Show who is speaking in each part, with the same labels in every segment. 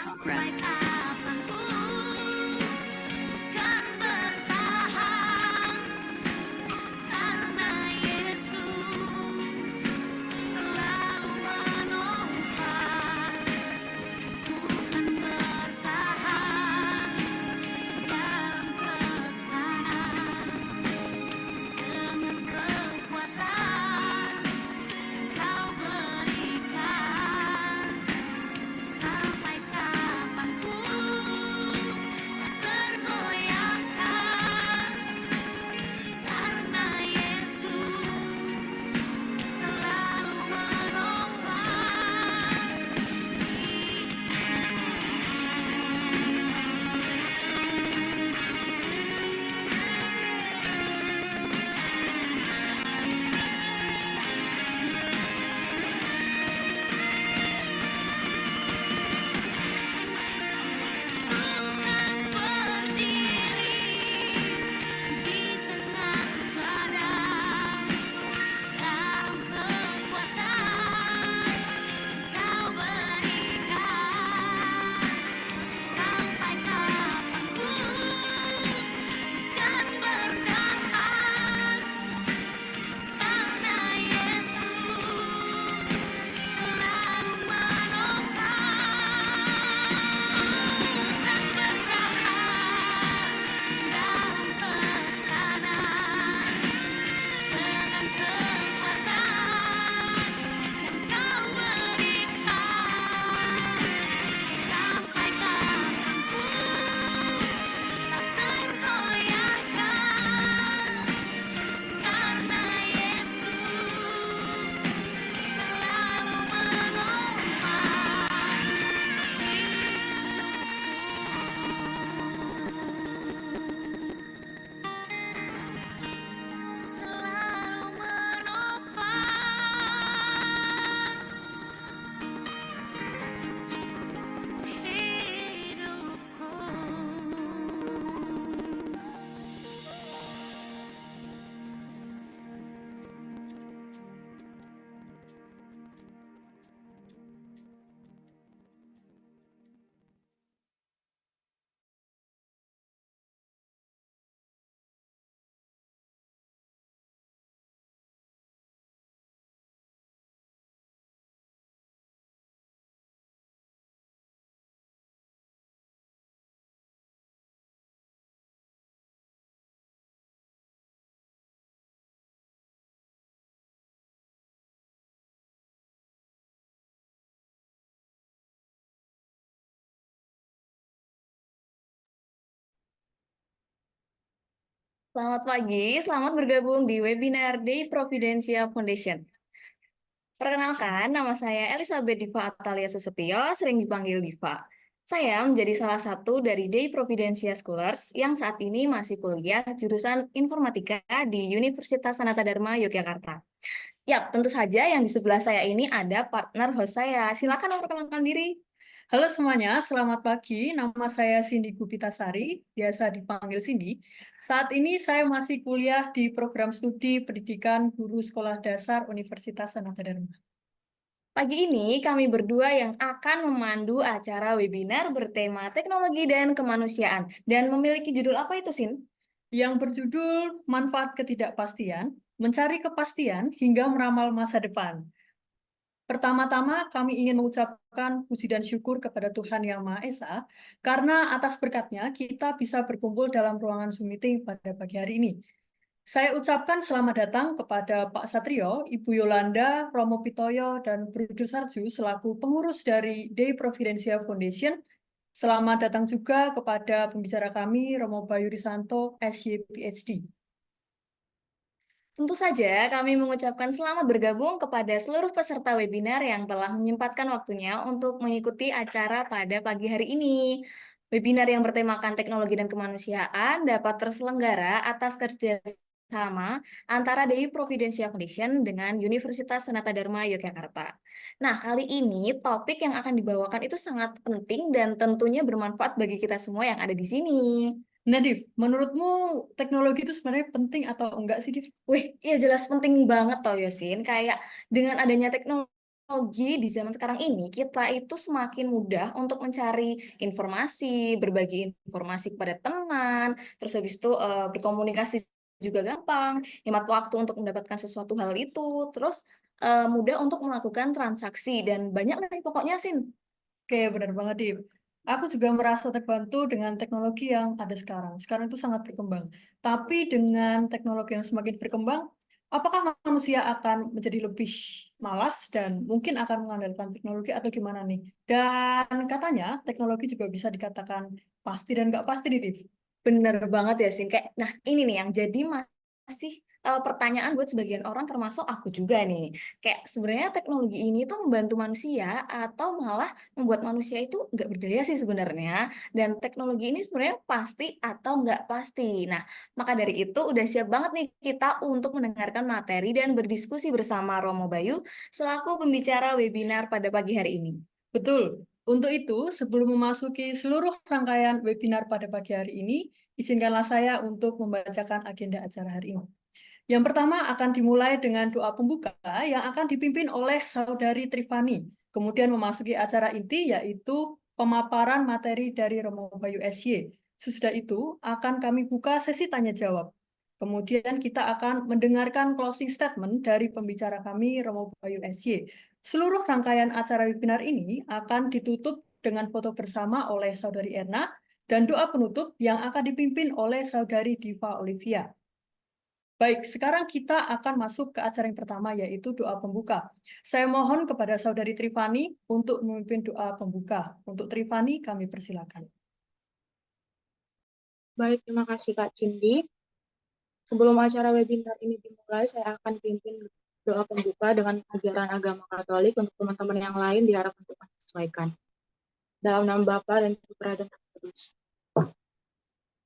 Speaker 1: progress.
Speaker 2: Selamat pagi, selamat bergabung di webinar Day Providensia Foundation. Perkenalkan, nama saya Elizabeth Diva Atalia Susetio, sering dipanggil Diva. Saya menjadi salah satu dari Day Providensia Scholars yang saat ini masih kuliah jurusan Informatika di Universitas Sanata Dharma, Yogyakarta. Ya, tentu saja yang di sebelah saya ini ada partner host saya. Silakan memperkenalkan diri.
Speaker 3: Halo semuanya, selamat pagi. Nama saya Cindy Gupitasari, biasa dipanggil Cindy. Saat ini saya masih kuliah di program studi Pendidikan Guru Sekolah Dasar Universitas Sanata Dharma.
Speaker 2: Pagi ini kami berdua yang akan memandu acara webinar bertema teknologi dan kemanusiaan. Dan memiliki judul apa itu, Sin?
Speaker 3: Yang berjudul Manfaat Ketidakpastian, Mencari Kepastian Hingga Meramal Masa Depan. Pertama-tama kami ingin mengucapkan puji dan syukur kepada Tuhan Yang Maha Esa, karena atas berkatnya kita bisa berkumpul dalam ruangan Zoom meeting pada pagi hari ini. Saya ucapkan selamat datang kepada Pak Satrio, Ibu Yolanda, Romo Pitoyo, dan Brudo Sarju selaku pengurus dari Day Providensia Foundation. Selamat datang juga kepada pembicara kami, Romo Bayu Risanto, SY PhD.
Speaker 2: Tentu saja kami mengucapkan selamat bergabung kepada seluruh peserta webinar yang telah menyempatkan waktunya untuk mengikuti acara pada pagi hari ini. Webinar yang bertemakan teknologi dan kemanusiaan dapat terselenggara atas kerjasama antara Dewi Providensia Foundation dengan Universitas Sanata Dharma Yogyakarta. Nah, kali ini topik yang akan dibawakan itu sangat penting dan tentunya bermanfaat bagi kita semua yang ada di sini.
Speaker 3: Nah, Div, menurutmu teknologi itu sebenarnya penting atau enggak sih, Div?
Speaker 2: Wih, iya jelas penting banget toh Yosin. Kayak dengan adanya teknologi Teknologi di zaman sekarang ini, kita itu semakin mudah untuk mencari informasi, berbagi informasi kepada teman, terus habis itu, berkomunikasi juga gampang, hemat waktu untuk mendapatkan sesuatu hal itu, terus, mudah untuk melakukan transaksi dan banyak lah pokoknya, Sin.
Speaker 3: Oke, benar banget, Dip. Aku juga merasa terbantu dengan teknologi yang ada sekarang. Sekarang itu sangat berkembang. Tapi dengan teknologi yang semakin berkembang, apakah manusia akan menjadi lebih malas dan mungkin akan mengandalkan teknologi atau gimana nih? Dan katanya teknologi juga bisa dikatakan pasti dan nggak pasti nih, Dip.
Speaker 2: Bener banget ya, Sin, kayak nah ini nih yang jadi masih, pertanyaan buat sebagian orang termasuk aku juga nih. Kayak sebenarnya teknologi ini tuh membantu manusia atau malah membuat manusia itu nggak berdaya sih sebenarnya, dan teknologi ini sebenarnya pasti atau nggak pasti. Nah, maka dari itu udah siap banget nih kita untuk mendengarkan materi dan berdiskusi bersama Romo Bayu selaku pembicara webinar pada pagi hari ini.
Speaker 3: Betul. Untuk itu, sebelum memasuki seluruh rangkaian webinar pada pagi hari ini, izinkanlah saya untuk membacakan agenda acara hari ini. Yang pertama akan dimulai dengan doa pembuka yang akan dipimpin oleh Saudari Trifani. Kemudian memasuki acara inti yaitu pemaparan materi dari Romo Bayu SY. Sesudah itu akan kami buka sesi tanya jawab. Kemudian kita akan mendengarkan closing statement dari pembicara kami Romo Bayu SY. Seluruh rangkaian acara webinar ini akan ditutup dengan foto bersama oleh Saudari Erna dan doa penutup yang akan dipimpin oleh Saudari Diva Olivia. Baik, sekarang kita akan masuk ke acara yang pertama, yaitu doa pembuka. Saya mohon kepada Saudari Trifani untuk memimpin doa pembuka. Untuk Trifani, kami persilakan.
Speaker 1: Baik, terima kasih Kak Cindy. Sebelum acara webinar ini dimulai, saya akan pimpin doa pembuka dengan ajaran agama Katolik untuk teman-teman yang lain diharap untuk menyesuaikan. Dalam nama Bapa dan Putra dan Roh Kudus.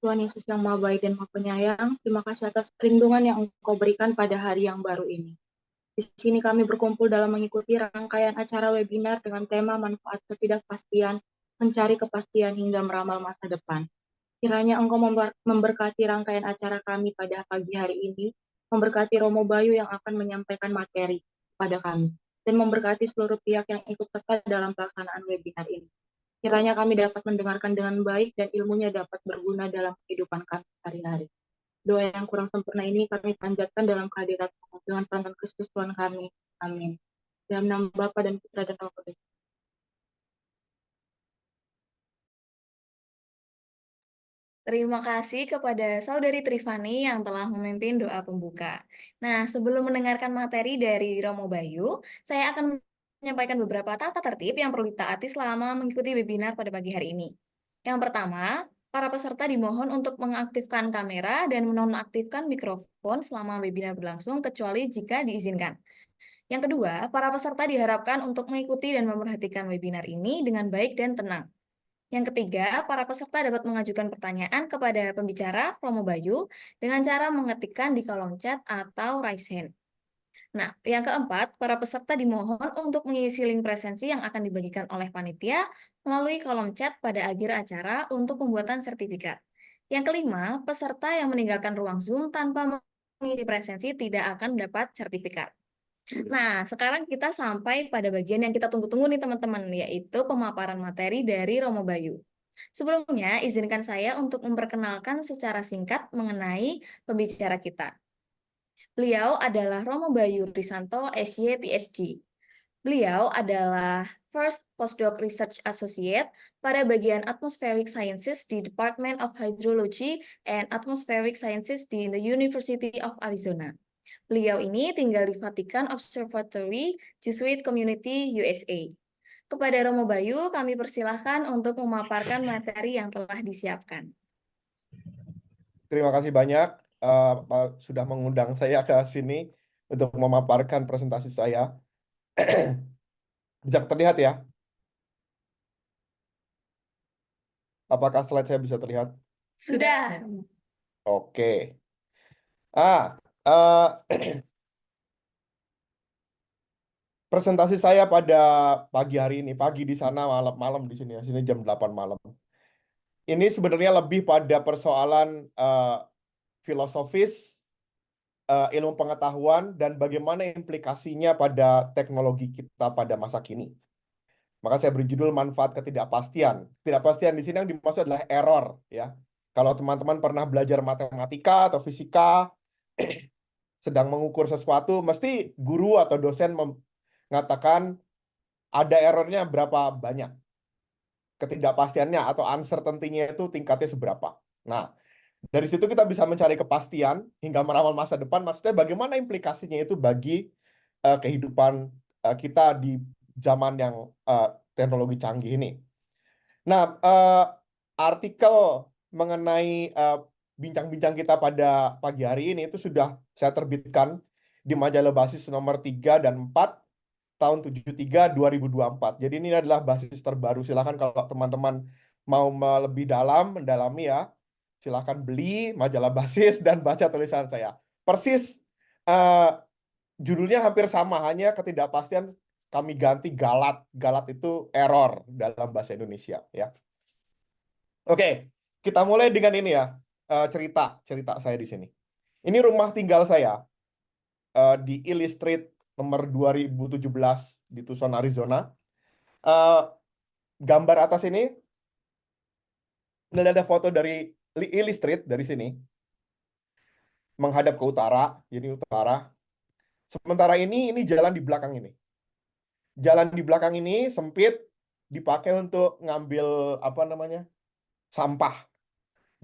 Speaker 1: Tuhan Yesus yang Maha Baik dan Maha Penyayang, terima kasih atas perlindungan yang Engkau berikan pada hari yang baru ini. Di sini kami berkumpul dalam mengikuti rangkaian acara webinar dengan tema manfaat ketidakpastian, mencari kepastian hingga meramal masa depan. Kiranya Engkau memberkati rangkaian acara kami pada pagi hari ini, memberkati Romo Bayu yang akan menyampaikan materi pada kami, dan memberkati seluruh pihak yang ikut serta dalam pelaksanaan webinar ini. Kiranya kami dapat mendengarkan dengan baik dan ilmunya dapat berguna dalam kehidupan kami sehari-hari. Doa yang kurang sempurna ini kami panjatkan dalam kehadirat dengan Tuhan Kristus Tuhan kami. Amin. Dalam nama Bapa dan Putra dan Roh Kudus.
Speaker 2: Terima kasih kepada Saudari Trifani yang telah memimpin doa pembuka. Nah, sebelum mendengarkan materi dari Romo Bayu, saya akan menyampaikan beberapa tata tertib yang perlu ditaati selama mengikuti webinar pada pagi hari ini. Yang pertama, para peserta dimohon untuk mengaktifkan kamera dan menonaktifkan mikrofon selama webinar berlangsung, kecuali jika diizinkan. Yang kedua, para peserta diharapkan untuk mengikuti dan memerhatikan webinar ini dengan baik dan tenang. Yang ketiga, para peserta dapat mengajukan pertanyaan kepada pembicara Romo Bayu dengan cara mengetikkan di kolom chat atau raise hand. Nah, yang keempat, para peserta dimohon untuk mengisi link presensi yang akan dibagikan oleh panitia melalui kolom chat pada akhir acara untuk pembuatan sertifikat. Yang kelima, peserta yang meninggalkan ruang Zoom tanpa mengisi presensi tidak akan mendapat sertifikat. Nah, sekarang kita sampai pada bagian yang kita tunggu-tunggu nih teman-teman, yaitu pemaparan materi dari Romo Bayu. Sebelumnya, izinkan saya untuk memperkenalkan secara singkat mengenai pembicara kita. Beliau adalah Romo Bayu Risanto, SY, PhD. Beliau adalah First Postdoc Research Associate pada bagian Atmospheric Sciences di Department of Hydrology and Atmospheric Sciences di the University of Arizona. Beliau ini tinggal di Vatican Observatory, Jesuit Community, USA. Kepada Romo Bayu, kami persilahkan untuk memaparkan materi yang telah disiapkan.
Speaker 4: Terima kasih banyak sudah mengundang saya ke sini untuk memaparkan presentasi saya. Bisa terlihat ya? Apakah slide saya bisa terlihat?
Speaker 2: Sudah.
Speaker 4: Oke. eh, presentasi saya pada pagi hari ini, pagi di sana, malam di sini, sini jam 8 malam. Ini sebenarnya lebih pada persoalan filosofis ilmu pengetahuan dan bagaimana implikasinya pada teknologi kita pada masa kini. Maka saya beri judul manfaat ketidakpastian. Ketidakpastian di sini yang dimaksud adalah error, ya. Kalau teman-teman pernah belajar matematika atau fisika, sedang mengukur sesuatu, mesti guru atau dosen mengatakan ada errornya berapa banyak. Ketidakpastiannya atau uncertainty-nya itu tingkatnya seberapa. Nah, dari situ kita bisa mencari kepastian hingga meramal masa depan. Maksudnya bagaimana implikasinya itu bagi kehidupan kita di zaman yang teknologi canggih ini. Nah, artikel mengenai bincang-bincang kita pada pagi hari ini itu sudah saya terbitkan di majalah basis nomor 3 dan 4 tahun 73 2024. Jadi ini adalah basis terbaru. Silakan kalau teman-teman mau lebih dalam, mendalami ya, silakan beli majalah basis dan baca tulisan saya. Persis judulnya hampir sama, hanya ketidakpastian kami ganti galat. Galat itu error dalam bahasa Indonesia ya. Oke, kita mulai dengan ini ya, cerita saya di sini. Ini rumah tinggal saya di Illustrate nomor 2017 di Tucson, Arizona. Gambar atas ini ada foto dari Illustrate dari sini menghadap ke utara, jadi utara. Sementara ini jalan di belakang ini. Jalan di belakang ini sempit, dipakai untuk ngambil sampah.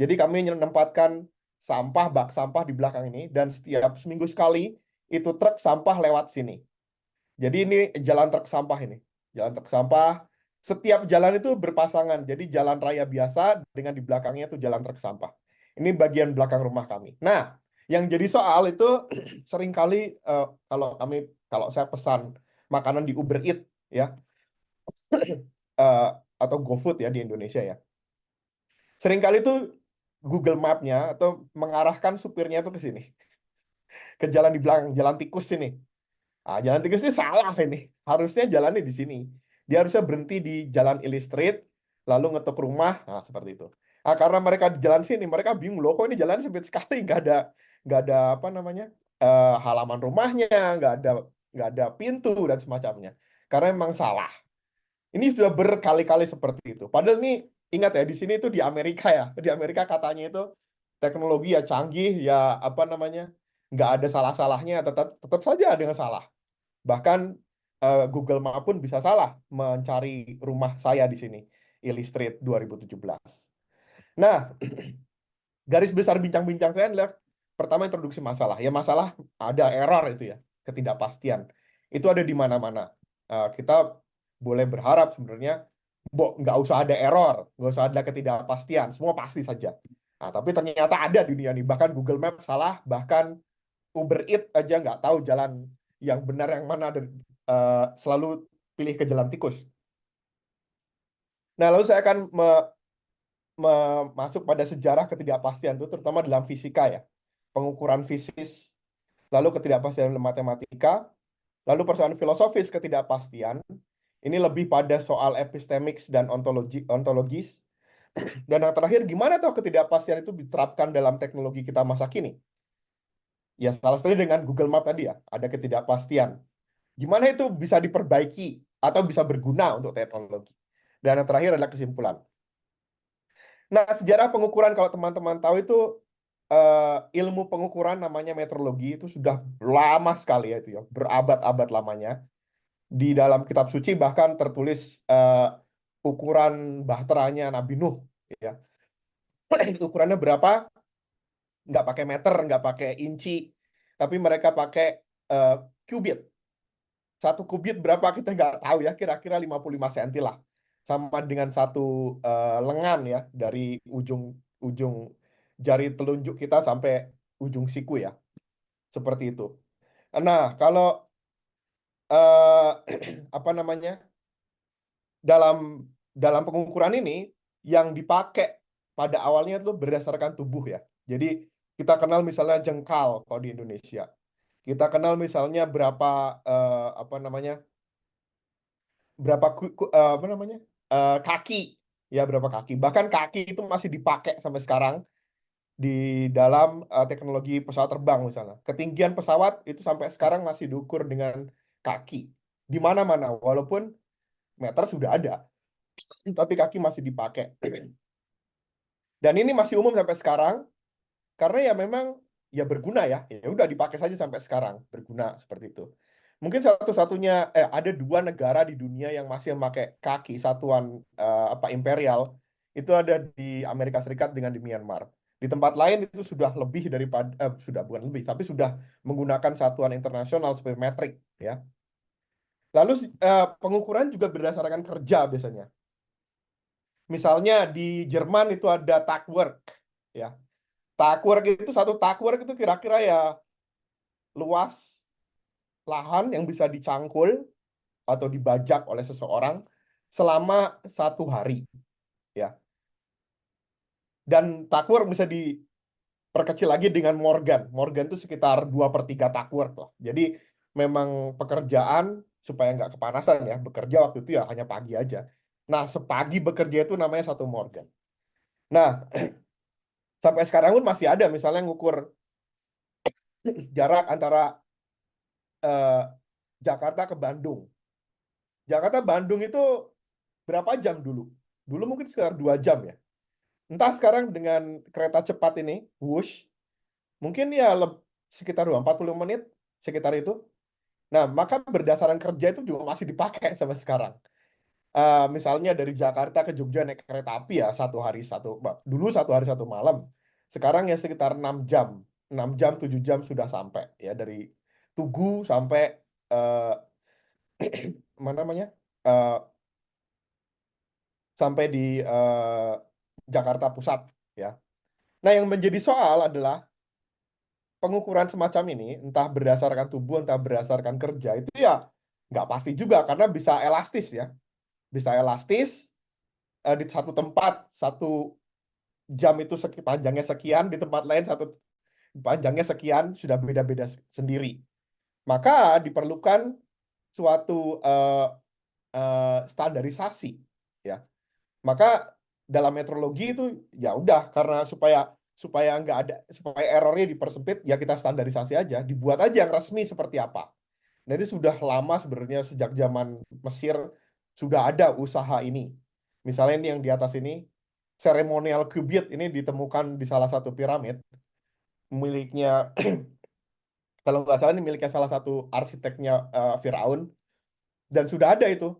Speaker 4: Jadi kami menempatkan bak sampah di belakang ini, dan setiap seminggu sekali itu truk sampah lewat sini. Jadi ini jalan truk sampah ini. Jalan truk sampah. Setiap jalan itu berpasangan. Jadi jalan raya biasa dengan di belakangnya itu jalan truk sampah. Ini bagian belakang rumah kami. Nah, yang jadi soal itu seringkali kalau saya pesan makanan di Uber Eats ya. Atau GoFood ya di Indonesia ya. Seringkali itu Google Map-nya atau mengarahkan supirnya itu ke sini. Ke jalan di belakang, jalan tikus sini. Jalan tikus ini salah ini. Harusnya jalannya di sini. Dia harusnya berhenti di jalan Illustrate, lalu ngetuk rumah, seperti itu. Karena mereka di jalan sini, mereka bingung loh, kok ini jalan sempit sekali, nggak ada halaman rumahnya, nggak ada pintu dan semacamnya. Karena memang salah. Ini sudah berkali-kali seperti itu. Padahal ini ingat ya, di sini itu di Amerika ya. Di Amerika katanya itu teknologi ya canggih, ya nggak ada salah-salahnya, tetap saja ada yang salah. Bahkan Google Maps pun bisa salah mencari rumah saya di sini, Illustrate 2017. Nah, garis besar bincang-bincang saya adalah pertama introduksi masalah. Ya masalah ada error itu ya, ketidakpastian. Itu ada di mana-mana. Kita boleh berharap sebenarnya nggak usah ada error, nggak usah ada ketidakpastian, semua pasti saja. Tapi ternyata ada di dunia ini. Bahkan Google Maps salah, bahkan Uber Eats aja nggak tahu jalan yang benar yang mana, dan selalu pilih ke jalan tikus. Nah, lalu saya akan masuk pada sejarah ketidakpastian itu, terutama dalam fisika ya, pengukuran fisis, lalu ketidakpastian dalam matematika, lalu persoalan filosofis ketidakpastian. Ini lebih pada soal epistemics dan ontologis. Dan yang terakhir, gimana tuh ketidakpastian itu diterapkan dalam teknologi kita masa kini? Ya, salah satunya dengan Google Maps tadi ya, ada ketidakpastian. Gimana itu bisa diperbaiki atau bisa berguna untuk teknologi? Dan yang terakhir adalah kesimpulan. Nah, sejarah pengukuran, kalau teman-teman tahu itu ilmu pengukuran namanya metrologi, itu sudah lama sekali ya, itu ya, berabad-abad lamanya. Di dalam kitab suci bahkan tertulis ukuran bahteranya Nabi Nuh ya. Ukurannya berapa? Nggak pakai meter, nggak pakai inci, tapi mereka pakai kubit. 1 kubit berapa kita nggak tahu ya, kira-kira 55 cm lah. Sama dengan 1 lengan ya, dari ujung jari telunjuk kita sampai ujung siku ya. Seperti itu. Nah, kalau dalam pengukuran ini yang dipakai pada awalnya itu berdasarkan tubuh ya. Jadi kita kenal misalnya jengkal kalau di Indonesia. Kita kenal misalnya berapa kaki ya, berapa kaki. Bahkan kaki itu masih dipakai sampai sekarang. di dalam teknologi pesawat terbang misalnya. Ketinggian pesawat itu sampai sekarang masih diukur dengan kaki. Di mana-mana, walaupun meter sudah ada, tapi kaki masih dipakai. Dan ini masih umum sampai sekarang, karena ya memang ya berguna ya. Ya udah dipakai saja sampai sekarang, berguna seperti itu. Mungkin satu-satunya ada 2 negara di dunia yang masih memakai kaki satuan imperial, itu ada di Amerika Serikat dengan di Myanmar. Di tempat lain itu sudah lebih daripada sudah bukan lebih, tapi sudah menggunakan satuan internasional seperti metrik ya. Lalu pengukuran juga berdasarkan kerja biasanya. Misalnya di Jerman itu ada Tagwerk ya. Satu Tagwerk itu kira-kira ya luas lahan yang bisa dicangkul atau dibajak oleh seseorang selama 1 hari ya. Dan Tagwerk bisa diperkecil lagi dengan Morgan. Morgan itu sekitar 2/3 Tagwerk lah. Jadi memang pekerjaan supaya nggak kepanasan ya, bekerja waktu itu ya hanya pagi aja. Nah, sepagi bekerja itu namanya 1 Morgan. Nah, sampai sekarang pun masih ada misalnya ngukur jarak antara Jakarta ke Bandung. Jakarta-Bandung itu berapa jam dulu? Dulu mungkin sekitar 2 jam ya. Entah sekarang dengan kereta cepat ini, Wush, mungkin ya sekitar 40 menit, sekitar itu. Nah, maka berdasarkan kerja itu juga masih dipakai sampai sekarang. Misalnya dari Jakarta ke Jogja naik kereta api ya 1 hari dulu 1 hari 1 malam. Sekarang ya sekitar 6 jam, 6 jam 7 jam sudah sampai ya dari Tugu sampai mana namanya sampai di Jakarta Pusat ya. Nah, yang menjadi soal adalah pengukuran semacam ini, entah berdasarkan tubuh, entah berdasarkan kerja, itu ya nggak pasti juga karena bisa elastis ya. Bisa elastis di satu tempat 1 jam itu panjangnya sekian, di tempat lain panjangnya sekian, sudah beda-beda sendiri. Maka diperlukan suatu standarisasi ya. Maka dalam metrologi itu ya udah karena supaya nggak ada, supaya errornya dipersempit ya kita standarisasi aja, dibuat aja yang resmi seperti apa. Nah, ini sudah lama sebenarnya, sejak zaman Mesir sudah ada usaha ini. Misalnya ini yang di atas ini seremonial cubit ini ditemukan di salah satu piramid miliknya kalau nggak salah ini miliknya salah satu arsiteknya Firaun, dan sudah ada itu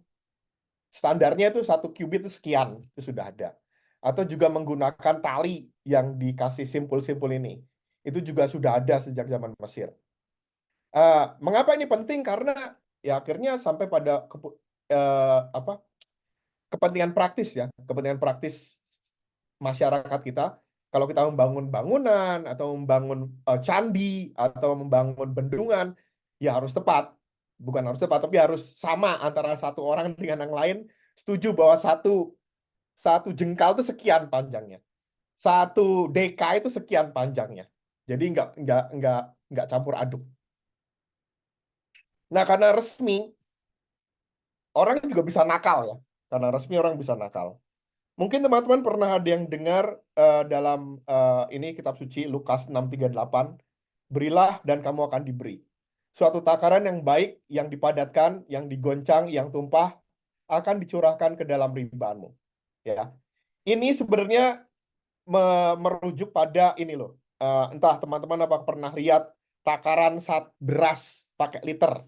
Speaker 4: standarnya, itu 1 qubit itu sekian, itu sudah ada. Atau juga menggunakan tali yang dikasih simpul-simpul ini, itu juga sudah ada sejak zaman Mesir. Mengapa ini penting? Karena ya akhirnya sampai pada kepentingan praktis ya, kepentingan praktis masyarakat kita. Kalau kita membangun bangunan atau membangun candi atau membangun bendungan, ya harus tepat. Bukan harus tepat, tapi harus sama antara satu orang dengan yang lain. Setuju bahwa satu jengkal itu sekian panjangnya, 1 deka itu sekian panjangnya. Jadi nggak campur aduk. Nah, karena resmi orang juga bisa nakal ya. Karena resmi orang bisa nakal. Mungkin teman-teman pernah ada yang dengar dalam ini kitab suci Lukas 6:38, berilah dan kamu akan diberi. Suatu takaran yang baik, yang dipadatkan, yang digoncang, yang tumpah, akan dicurahkan ke dalam ribaanmu. Ya, ini sebenarnya merujuk pada ini loh. Entah teman-teman apa pernah lihat takaran beras pakai liter.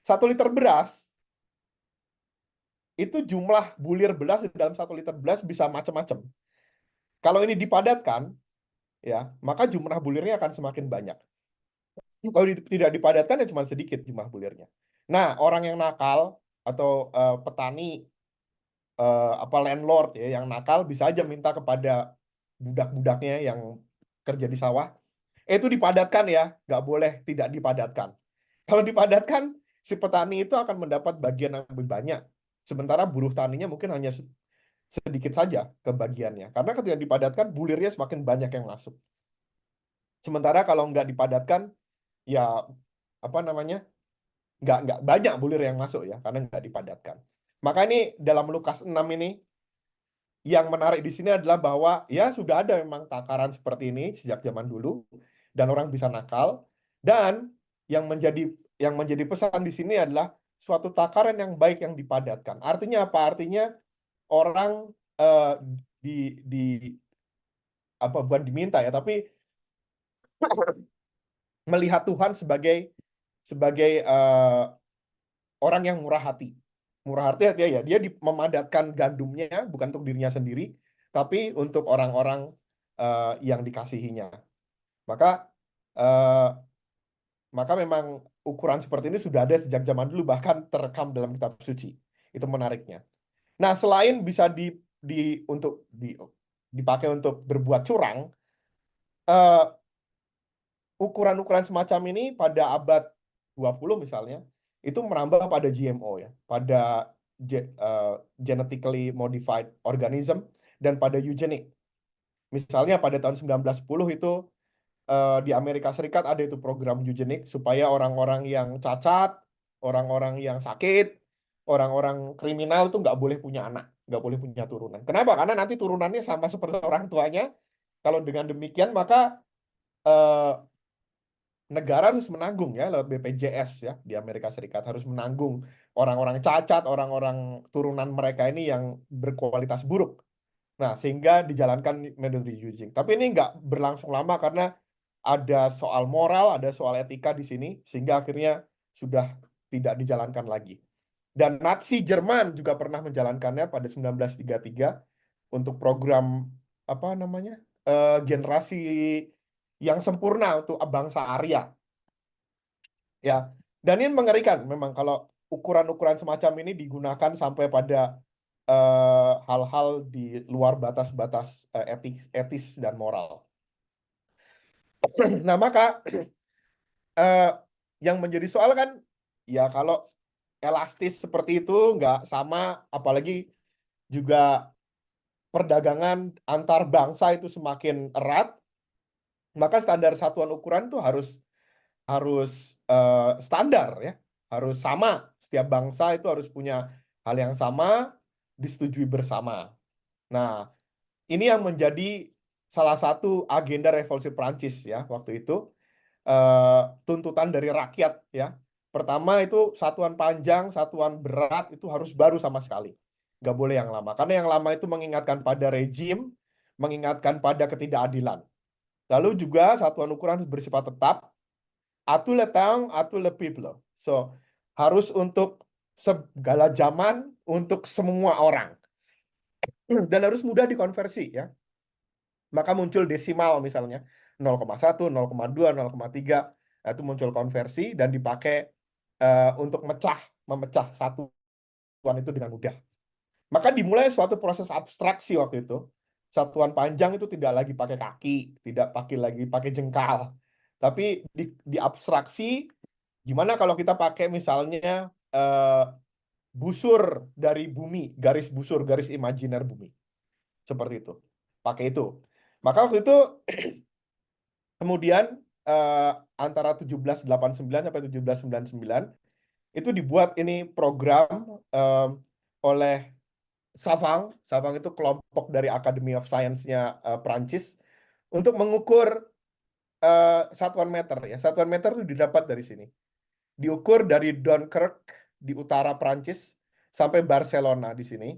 Speaker 4: 1 liter beras itu jumlah bulir beras di dalam 1 liter beras bisa macam-macam. Kalau ini dipadatkan, ya, maka jumlah bulirnya akan semakin banyak. Kalau tidak dipadatkan ya cuma sedikit jumlah bulirnya. Nah, orang yang nakal atau petani landlord ya yang nakal bisa aja minta kepada budak-budaknya yang kerja di sawah, itu dipadatkan ya, nggak boleh tidak dipadatkan. Kalau dipadatkan, si petani itu akan mendapat bagian yang lebih banyak. Sementara buruh taninya mungkin hanya sedikit saja kebagiannya. Karena ketika dipadatkan, bulirnya semakin banyak yang masuk. Sementara kalau nggak dipadatkan, ya nggak banyak bulir yang masuk ya, karena nggak dipadatkan. Maka ini dalam Lukas 6 ini, yang menarik di sini adalah bahwa ya sudah ada memang takaran seperti ini sejak zaman dulu dan orang bisa nakal, dan yang menjadi pesan di sini adalah suatu takaran yang baik yang dipadatkan. Artinya apa? Artinya orang di apa, bukan diminta ya, tapi melihat Tuhan sebagai orang yang murah hati. Murah hati artinya ya dia memadatkan gandumnya bukan untuk dirinya sendiri, tapi untuk orang-orang yang dikasihinya. Maka eh, maka memang ukuran seperti ini sudah ada sejak zaman dulu, bahkan terekam dalam kitab suci. Itu menariknya. Nah, selain bisa dipakai untuk berbuat curang, eh, ukuran-ukuran semacam ini pada abad 20 misalnya, itu merambah pada GMO ya, pada genetically modified organism, dan pada eugenik. Misalnya pada tahun 1910 itu di Amerika Serikat ada itu program eugenik supaya orang-orang yang cacat, orang-orang yang sakit, orang-orang kriminal itu nggak boleh punya anak, nggak boleh punya turunan. Kenapa? Karena nanti turunannya sama seperti orang tuanya. Kalau dengan demikian maka eh, negara harus menanggung ya lewat BPJS ya, di Amerika Serikat harus menanggung orang-orang cacat, orang-orang turunan mereka ini yang berkualitas buruk. Nah, sehingga dijalankan metode eugenik. Tapi ini nggak berlangsung lama karena ada soal moral, ada soal etika di sini, sehingga akhirnya sudah tidak dijalankan lagi. Dan Nazi Jerman juga pernah menjalankannya pada 1933 untuk program apa namanya, generasi yang sempurna untuk bangsa Arya. Ya, dan ini mengerikan memang kalau ukuran-ukuran semacam ini digunakan sampai pada hal-hal di luar batas-batas etis dan moral. Nah, maka yang menjadi soal kan, ya kalau elastis seperti itu nggak sama, apalagi juga perdagangan antar bangsa itu semakin erat, maka standar satuan ukuran itu harus standar ya, harus sama. Setiap bangsa itu harus punya hal yang sama, disetujui bersama. Nah, ini yang menjadi salah satu agenda revolusi Prancis ya waktu itu, tuntutan dari rakyat ya. Pertama itu satuan panjang, satuan berat itu harus baru sama sekali. Nggak boleh yang lama. Karena yang lama itu mengingatkan pada rejim, mengingatkan pada ketidakadilan. Lalu juga satuan ukuran harus bersifat tetap, à tout le temps, à tout le peuple. So, harus untuk segala zaman, untuk semua orang. Dan harus mudah dikonversi ya. Maka muncul desimal misalnya 0,1, 0,2, 0,3, itu muncul konversi dan dipakai untuk memecah satuan itu dengan mudah. Maka dimulai suatu proses abstraksi waktu itu. Satuan panjang itu tidak lagi pakai kaki, tidak lagi pakai jengkal, tapi diabstraksi. Gimana kalau kita pakai misalnya busur dari bumi, garis busur, garis imajiner bumi, seperti itu. Pakai itu. Maka waktu itu kemudian antara 1789 sampai 1799 itu dibuat ini program oleh Savang. Savang itu kelompok dari Academy of Science-nya Prancis untuk mengukur satuan meter ya. Satuan meter itu didapat dari sini. Diukur dari Dunkirk di utara Prancis sampai Barcelona di sini.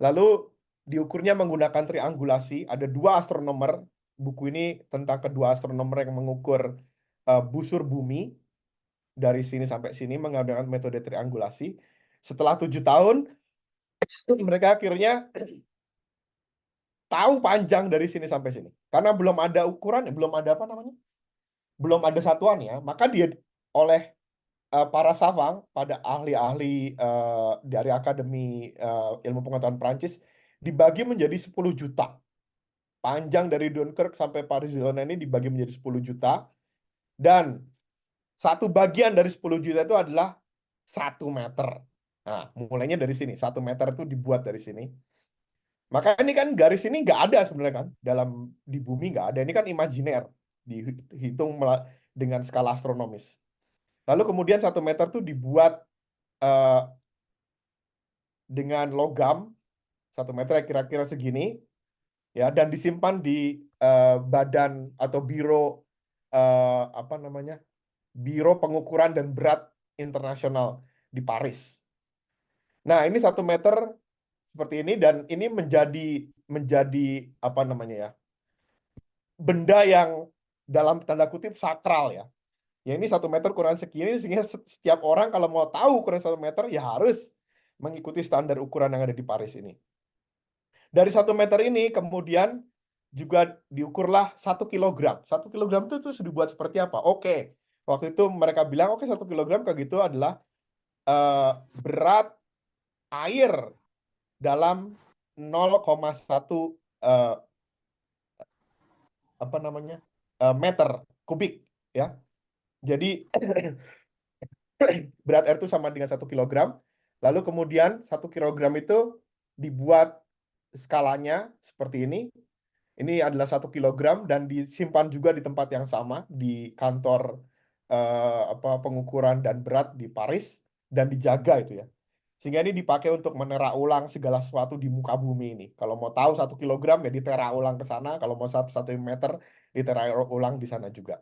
Speaker 4: Lalu diukurnya menggunakan triangulasi. Ada 2 astronomer. Buku ini tentang kedua astronomer yang mengukur busur bumi dari sini sampai sini menggunakan metode triangulasi. Setelah 7 tahun, mereka akhirnya tahu panjang dari sini sampai sini. Karena belum ada ukuran, belum ada apa namanya, belum ada satuannya, maka dia oleh para savang, pada ahli-ahli dari Akademi Ilmu Pengetahuan Prancis, dibagi menjadi 10 juta. Panjang dari Dunkirk sampai Barcelona ini dibagi menjadi 10 juta. Dan satu bagian dari 10 juta itu adalah 1 meter. Nah, mulainya dari sini. 1 meter itu dibuat dari sini. Maka ini kan garis ini nggak ada sebenarnya kan. Di bumi nggak ada. Ini kan imajiner. Dihitung dengan skala astronomis. Lalu kemudian 1 meter itu dibuat dengan logam 1 meter kira-kira segini, ya, dan disimpan di badan atau biro apa namanya, Biro Pengukuran dan Berat Internasional di Paris. Nah, ini 1 meter seperti ini, dan ini menjadi apa namanya ya, benda yang dalam tanda kutip sakral ya. Ya, ini 1 meter ukuran segini, sehingga setiap orang kalau mau tahu ukuran 1 meter ya harus mengikuti standar ukuran yang ada di Paris ini. Dari 1 meter ini kemudian juga diukurlah 1 kilogram. 1 kilogram itu dibuat seperti apa? Oke, waktu itu mereka bilang, oke, 1 kilogram kayak gitu adalah berat air dalam 0,1 apa namanya, meter kubik, ya. Jadi berat air itu sama dengan 1 kilogram. Lalu kemudian 1 kilogram itu dibuat skalanya seperti ini. Ini adalah 1 kilogram dan disimpan juga di tempat yang sama di kantor pengukuran dan berat di Paris, dan dijaga itu ya. Sehingga ini dipakai untuk menera ulang segala sesuatu di muka bumi ini. Kalau mau tahu 1 kilogram ya ditera ulang ke sana. Kalau mau 1 meter ditera ulang di sana juga.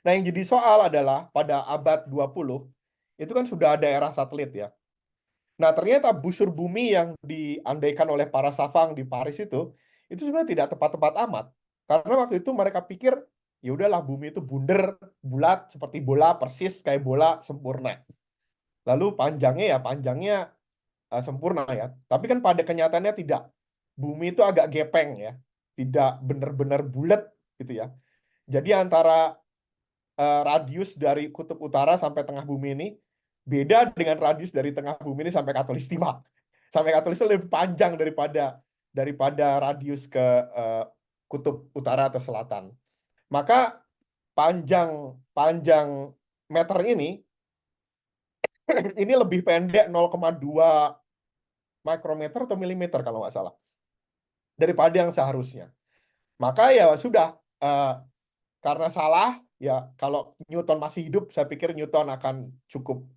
Speaker 4: Nah, yang jadi soal adalah pada abad 20 itu kan sudah ada era satelit ya. Nah, ternyata busur bumi yang diandaikan oleh para safang di Paris itu sebenarnya tidak tepat-tepat amat. Karena waktu itu mereka pikir, ya udahlah, bumi itu bundar, bulat, seperti bola, persis kayak bola, sempurna. Lalu panjangnya sempurna ya. Tapi kan pada kenyataannya tidak. Bumi itu agak gepeng ya. Tidak benar-benar bulat gitu ya. Jadi antara radius dari kutub utara sampai tengah bumi ini beda dengan radius dari tengah bumi ini sampai Khatulistiwa. Sampai Khatulistiwa lebih panjang daripada radius ke kutub utara atau selatan. Maka panjang meter ini lebih pendek 0,2 mikrometer atau milimeter kalau nggak salah daripada yang seharusnya. Maka ya sudah, karena salah ya, kalau Newton masih hidup saya pikir Newton akan cukup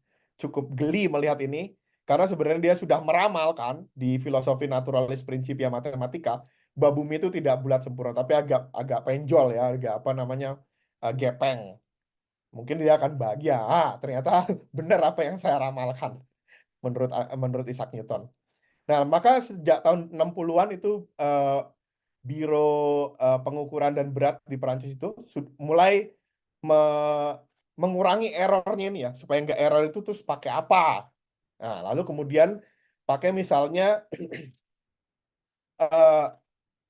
Speaker 4: geli melihat ini, karena sebenarnya dia sudah meramalkan di filosofi naturalis Principia Mathematica bahwa bumi itu tidak bulat sempurna tapi agak penjol ya, agak apa namanya, gepeng. Mungkin dia akan bahagia, ternyata benar apa yang saya ramalkan menurut Isaac Newton. Nah, maka sejak tahun 60-an itu Biro Pengukuran dan Berat di Perancis itu mulai mengurangi errornya ini ya, supaya nggak error itu terus pakai apa. Nah, lalu kemudian pakai misalnya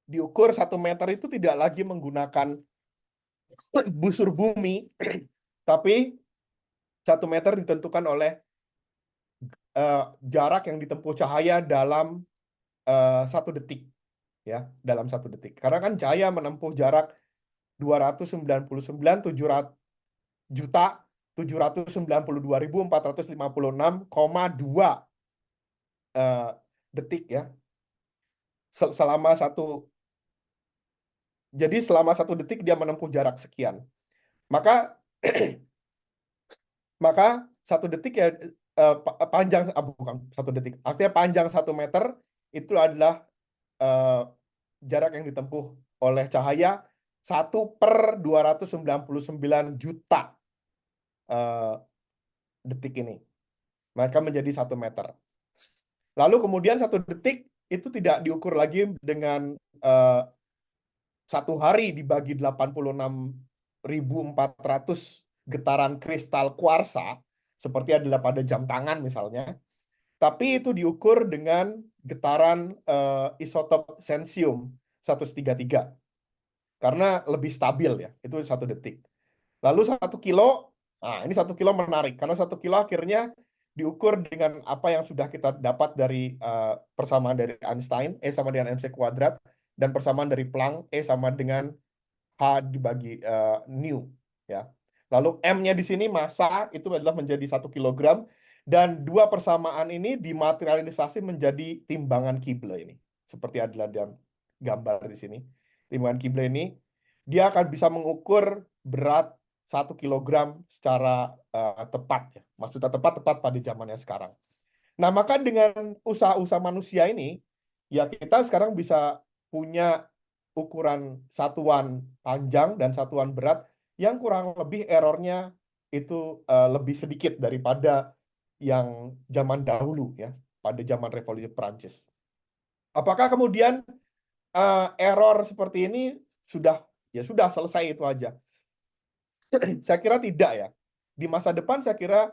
Speaker 4: diukur 1 meter itu tidak lagi menggunakan busur bumi, tapi 1 meter ditentukan oleh jarak yang ditempuh cahaya dalam 1 detik. Ya, dalam 1 detik. Karena kan cahaya menempuh jarak 299.792.456,2 detik ya. Selama 1 detik dia menempuh jarak sekian. Maka 1 detik ya, panjang, bukan 1 detik. Artinya panjang 1 meter itu adalah jarak yang ditempuh oleh cahaya 1/299 juta detik ini. Maka menjadi 1 meter. Lalu kemudian 1 detik itu tidak diukur lagi dengan 1 hari dibagi 86.400 getaran kristal kuarsa, seperti adalah pada jam tangan misalnya. Tapi itu diukur dengan getaran isotop sensium 133. Karena lebih stabil ya, itu 1 detik. Lalu 1 kilo, nah ini 1 kilo menarik, karena 1 kilo akhirnya diukur dengan apa yang sudah kita dapat dari persamaan dari Einstein, E sama dengan mc kuadrat, dan persamaan dari Planck, E sama dengan H dibagi nu. Ya. Lalu M-nya di sini massa itu adalah menjadi 1 kilogram, dan 2 persamaan ini dimaterialisasi menjadi timbangan Kibble ini. Seperti adalah dalam gambar di sini. Timbangan Kibble ini, dia akan bisa mengukur berat 1 kilogram secara tepat ya. Maksudnya tepat pada zamannya sekarang. Nah, maka dengan usaha-usaha manusia ini, ya kita sekarang bisa punya ukuran satuan panjang dan satuan berat yang kurang lebih errornya itu lebih sedikit daripada yang zaman dahulu ya, pada zaman Revolusi Perancis. Apakah kemudian error seperti ini sudah selesai itu aja? Saya kira tidak ya. Di masa depan saya kira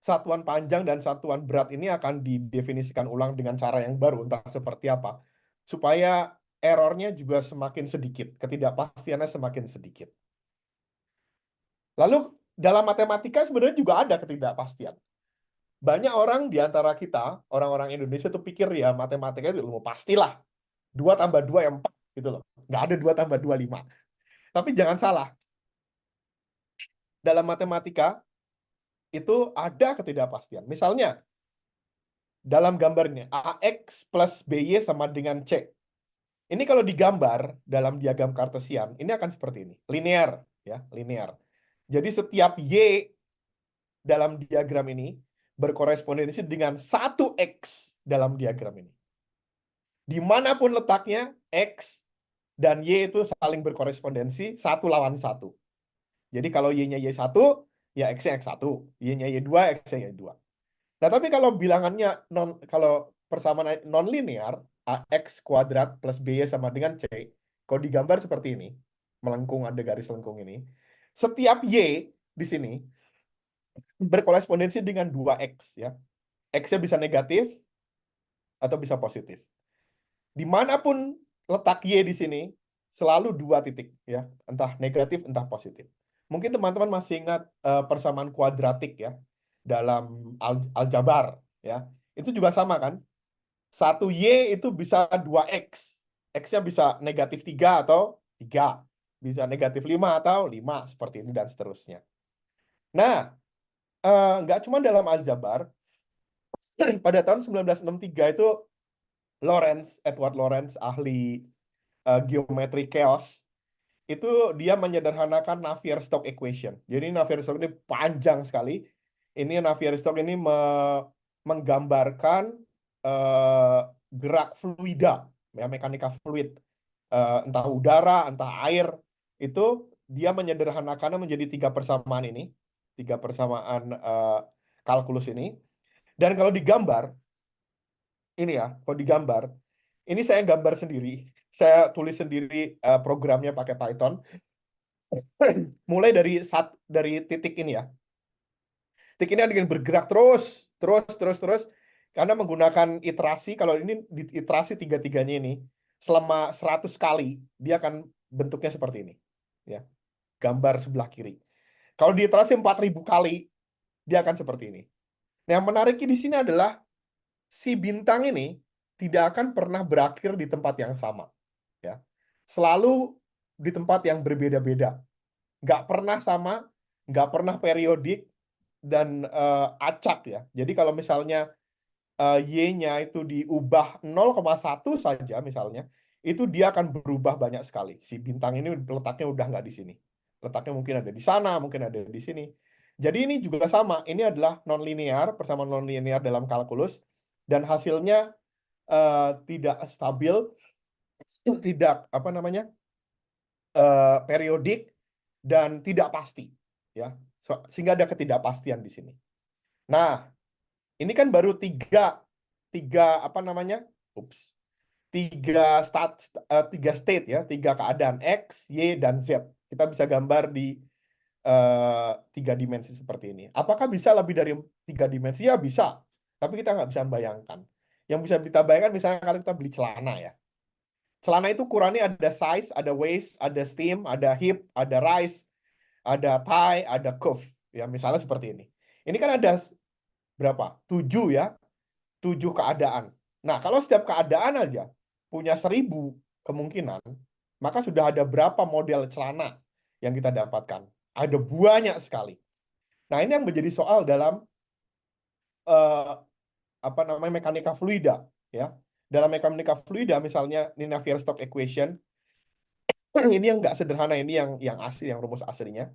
Speaker 4: satuan panjang dan satuan berat ini akan didefinisikan ulang dengan cara yang baru, entah seperti apa, supaya errornya juga semakin sedikit, ketidakpastiannya semakin sedikit. Lalu dalam matematika sebenarnya juga ada ketidakpastian. Banyak orang di antara kita, orang-orang Indonesia tuh pikir ya matematika itu ilmu pastilah. 2 tambah 2 yang 4 gitu loh. Nggak ada 2 tambah 2 5. Tapi jangan salah. Dalam matematika itu ada ketidakpastian. Misalnya, dalam gambarnya, AX plus BY sama dengan C. Ini kalau digambar dalam diagram Kartesian, ini akan seperti ini. Linear, ya, linear. Jadi setiap Y dalam diagram ini berkorespondensi dengan 1X dalam diagram ini. Dimanapun letaknya, X dan Y itu saling berkorespondensi 1 lawan 1. Jadi kalau Y-nya Y1, ya X-nya X1. Y-nya Y2, X-nya Y2. Nah, tapi kalau bilangannya kalau persamaan non-linear, AX kuadrat plus BY sama dengan C, kalau digambar seperti ini, melengkung, ada garis lengkung ini, setiap Y di sini berkorespondensi dengan 2X ya. X-nya bisa negatif atau bisa positif. Dimanapun letak Y di sini, selalu 2 titik ya, entah negatif entah positif. Mungkin teman-teman masih ingat persamaan kuadratik ya dalam aljabar ya. Itu juga sama kan? 1Y itu bisa 2X. X-nya bisa negatif 3 atau 3. Bisa negatif 5 atau 5 seperti ini dan seterusnya. Nah, nggak cuma dalam aljabar. Pada tahun 1963 itu Edward Lorenz, ahli geometri chaos, itu dia menyederhanakan Navier-Stokes equation. Jadi Navier-Stokes ini panjang sekali. Ini Navier-Stokes ini menggambarkan gerak fluida, ya, mekanika fluid, entah udara, entah air. Itu dia menyederhanakannya menjadi 3 persamaan ini, 3 persamaan kalkulus ini. Dan kalau digambar, ini ya, kalau digambar, ini saya gambar sendiri, saya tulis sendiri programnya pakai Python. Mulai dari titik ini ya. Titik ini akan bergerak terus karena menggunakan iterasi. Kalau ini di iterasi tiga-tiganya ini selama 100 kali dia akan bentuknya seperti ini. Ya. Gambar sebelah kiri. Kalau di iterasi 4.000 kali dia akan seperti ini. Nah, yang menariknya di sini adalah si bintang ini tidak akan pernah berakhir di tempat yang sama. Ya. Selalu di tempat yang berbeda-beda. Nggak pernah sama, nggak pernah periodik, dan acak ya. Jadi kalau misalnya Y-nya itu diubah 0,1 saja misalnya, itu dia akan berubah banyak sekali. Si bintang ini letaknya udah nggak di sini. Letaknya mungkin ada di sana, mungkin ada di sini. Jadi ini juga sama. Ini adalah non-linear, persamaan non-linear dalam kalkulus, dan hasilnya tidak stabil, tidak periodik, dan tidak pasti ya. Sehingga ada ketidakpastian di sini. Nah, ini kan baru tiga state ya, 3 keadaan X, Y, dan Z. Kita bisa gambar di 3 dimensi seperti ini. Apakah bisa lebih dari 3 dimensi? Ya bisa, tapi kita nggak bisa membayangkan. Yang bisa kita bayangkan misalnya kalau kita beli celana ya. Celana itu ukurannya ada size, ada waist, ada seam, ada hip, ada rise, ada thigh, ada cuff. Ya, misalnya seperti ini. Ini kan ada berapa? 7 ya. 7 keadaan. Nah, kalau setiap keadaan aja punya 1000 kemungkinan, maka sudah ada berapa model celana yang kita dapatkan? Ada banyak sekali. Nah, ini yang menjadi soal dalam mekanika fluida ya. Dalam mekanika fluida misalnya ini Navier-Stokes equation. Ini yang nggak sederhana, ini yang asli, yang rumus aslinya.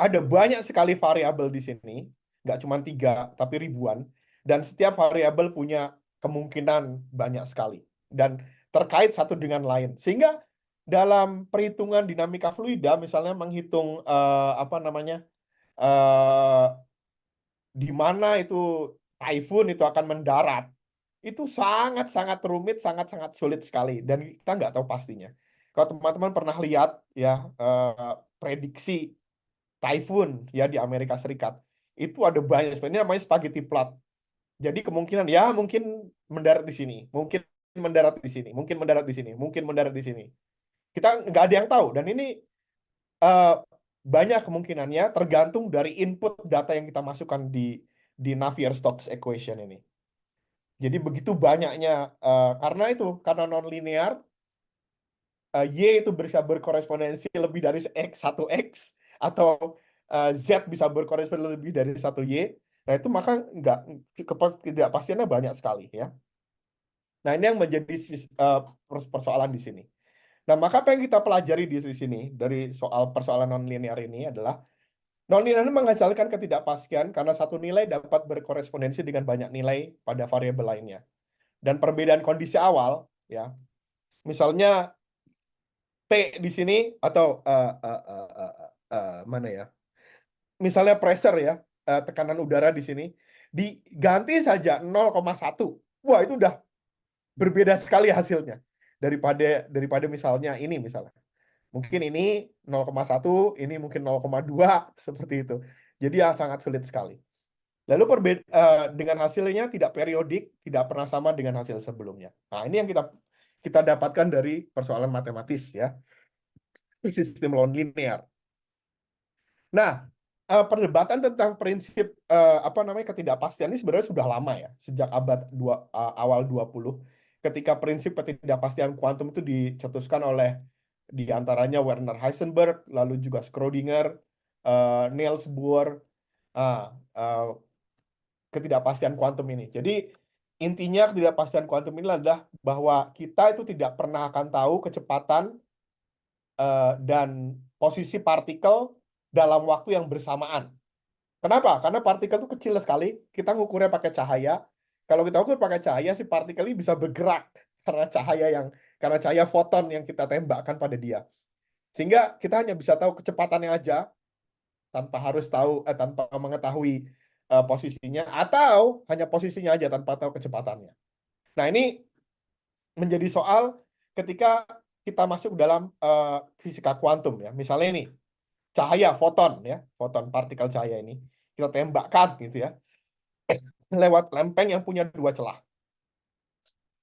Speaker 4: Ada banyak sekali variabel di sini, nggak cuma 3, tapi ribuan. Dan setiap variabel punya kemungkinan banyak sekali dan terkait satu dengan lain. Sehingga dalam perhitungan dinamika fluida, misalnya menghitung apa namanya di mana itu typhoon itu akan mendarat, itu sangat-sangat rumit, sangat-sangat sulit sekali, dan kita nggak tahu pastinya. Kalau teman-teman pernah lihat ya prediksi typhoon ya di Amerika Serikat, itu ada banyak, sebenarnya namanya spaghetti plot. Jadi kemungkinan ya mungkin mendarat di sini, mungkin mendarat di sini, mungkin mendarat di sini, mungkin mendarat di sini. Kita nggak ada yang tahu, dan ini eh, banyak kemungkinannya tergantung dari input data yang kita masukkan di Navier-Stokes equation ini. Jadi begitu banyaknya karena non-linear, Y itu bisa berkorespondensi lebih dari satu X atau Z bisa berkorespondensi lebih dari satu Y. Nah itu maka ketidakpastiannya banyak sekali ya. Nah ini yang menjadi persoalan di sini. Nah maka apa yang kita pelajari di sini dari soal persoalan non-linear ini adalah non-linear ini menghasilkan ketidakpastian karena satu nilai dapat berkorespondensi dengan banyak nilai pada variabel lainnya. Dan perbedaan kondisi awal, ya, misalnya T di sini atau mana ya? Misalnya pressure ya, tekanan udara di sini diganti saja 0,1. Wah itu udah berbeda sekali hasilnya daripada misalnya ini misalnya. Mungkin ini 0,1, ini mungkin 0,2 seperti itu. Jadi sangat sulit sekali. Lalu dengan hasilnya tidak periodik, tidak pernah sama dengan hasil sebelumnya. Nah, ini yang kita dapatkan dari persoalan matematis ya, sistem non-linear. Nah, perdebatan tentang prinsip apa namanya ketidakpastian ini sebenarnya sudah lama ya, sejak abad awal 20 ketika prinsip ketidakpastian kuantum itu dicetuskan oleh di antaranya Werner Heisenberg, lalu juga Schrödinger, Niels Bohr, ketidakpastian kuantum ini. Jadi intinya ketidakpastian kuantum ini adalah bahwa kita itu tidak pernah akan tahu kecepatan dan posisi partikel dalam waktu yang bersamaan. Kenapa? Karena partikel itu kecil sekali, kita ngukurnya pakai cahaya. Kalau kita ukur pakai cahaya, si partikel ini bisa bergerak karena cahaya foton yang kita tembakkan pada dia. Sehingga kita hanya bisa tahu kecepatannya aja tanpa mengetahui posisinya, atau hanya posisinya aja tanpa tahu kecepatannya. Nah, ini menjadi soal ketika kita masuk dalam fisika kuantum ya. Misalnya ini cahaya foton ya, foton partikel cahaya ini kita tembakkan gitu ya lewat lempeng yang punya dua celah.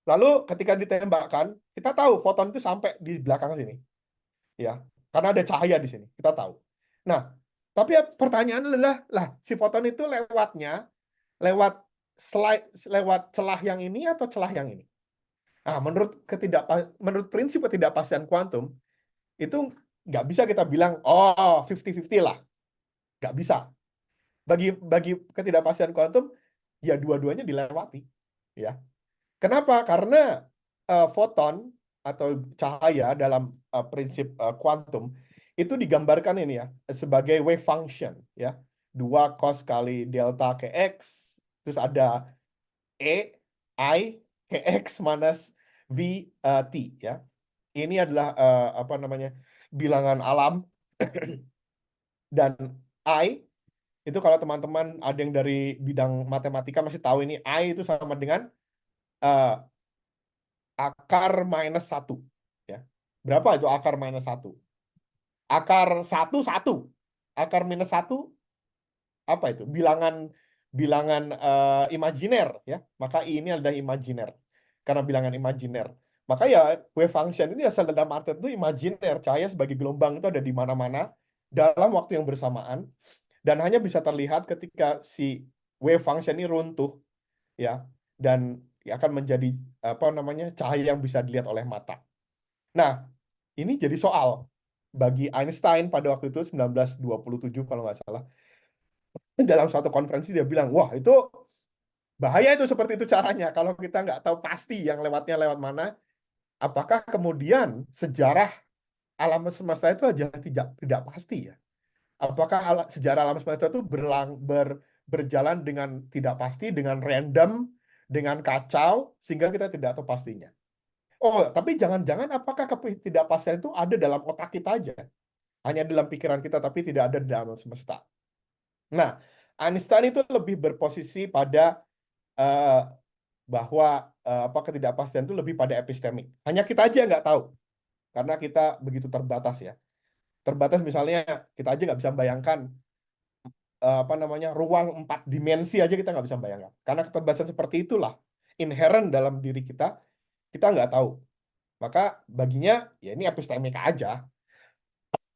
Speaker 4: Lalu ketika ditembakkan, kita tahu foton itu sampai di belakang sini. Ya, karena ada cahaya di sini, kita tahu. Nah, tapi pertanyaan adalah, si foton itu lewat celah yang ini atau celah yang ini? Nah, menurut prinsip ketidakpastian kuantum, itu nggak bisa kita bilang, 50-50 lah. Nggak bisa. Bagi ketidakpastian kuantum, ya dua-duanya dilewati. Ya. Kenapa? Karena foton atau cahaya dalam prinsip kuantum itu digambarkan ini ya sebagai wave function ya, 2 cos kali delta kx, terus ada E I kx minus v t ya. Ini adalah apa namanya bilangan alam dan I itu kalau teman-teman ada yang dari bidang matematika masih tahu ini I itu sama dengan akar minus 1 ya. Berapa itu akar minus 1? Akar 1 1. Akar minus 1 apa itu? Bilangan imajiner ya. Maka I ini adalah imajiner. Karena bilangan imajiner. Maka ya wave function ini asal dalam arti itu imajiner. Cahaya sebagai gelombang itu ada di mana-mana dalam waktu yang bersamaan dan hanya bisa terlihat ketika si wave function ini runtuh ya, dan akan menjadi apa namanya cahaya yang bisa dilihat oleh mata. Nah, ini jadi soal bagi Einstein pada waktu itu 1927 kalau nggak salah. Dalam suatu konferensi dia bilang, wah itu bahaya itu seperti itu caranya. Kalau kita nggak tahu pasti yang lewatnya lewat mana, apakah kemudian sejarah alam semesta itu aja tidak pasti ya? Apakah sejarah alam semesta itu berjalan dengan tidak pasti, dengan random, dengan kacau sehingga kita tidak tahu pastinya. Oh, tapi jangan-jangan apakah ketidakpastian itu ada dalam otak kita aja? Hanya dalam pikiran kita, tapi tidak ada di dalam semesta. Nah, Einstein itu lebih berposisi pada bahwa ketidakpastian itu lebih pada epistemik. Hanya kita aja nggak tahu, karena kita begitu terbatas ya. Terbatas misalnya kita aja nggak bisa bayangkan ruang 4 dimensi aja kita nggak bisa bayangkan. Karena keterbatasan seperti itulah inherent dalam diri kita nggak tahu. Maka baginya ya ini epistemik aja.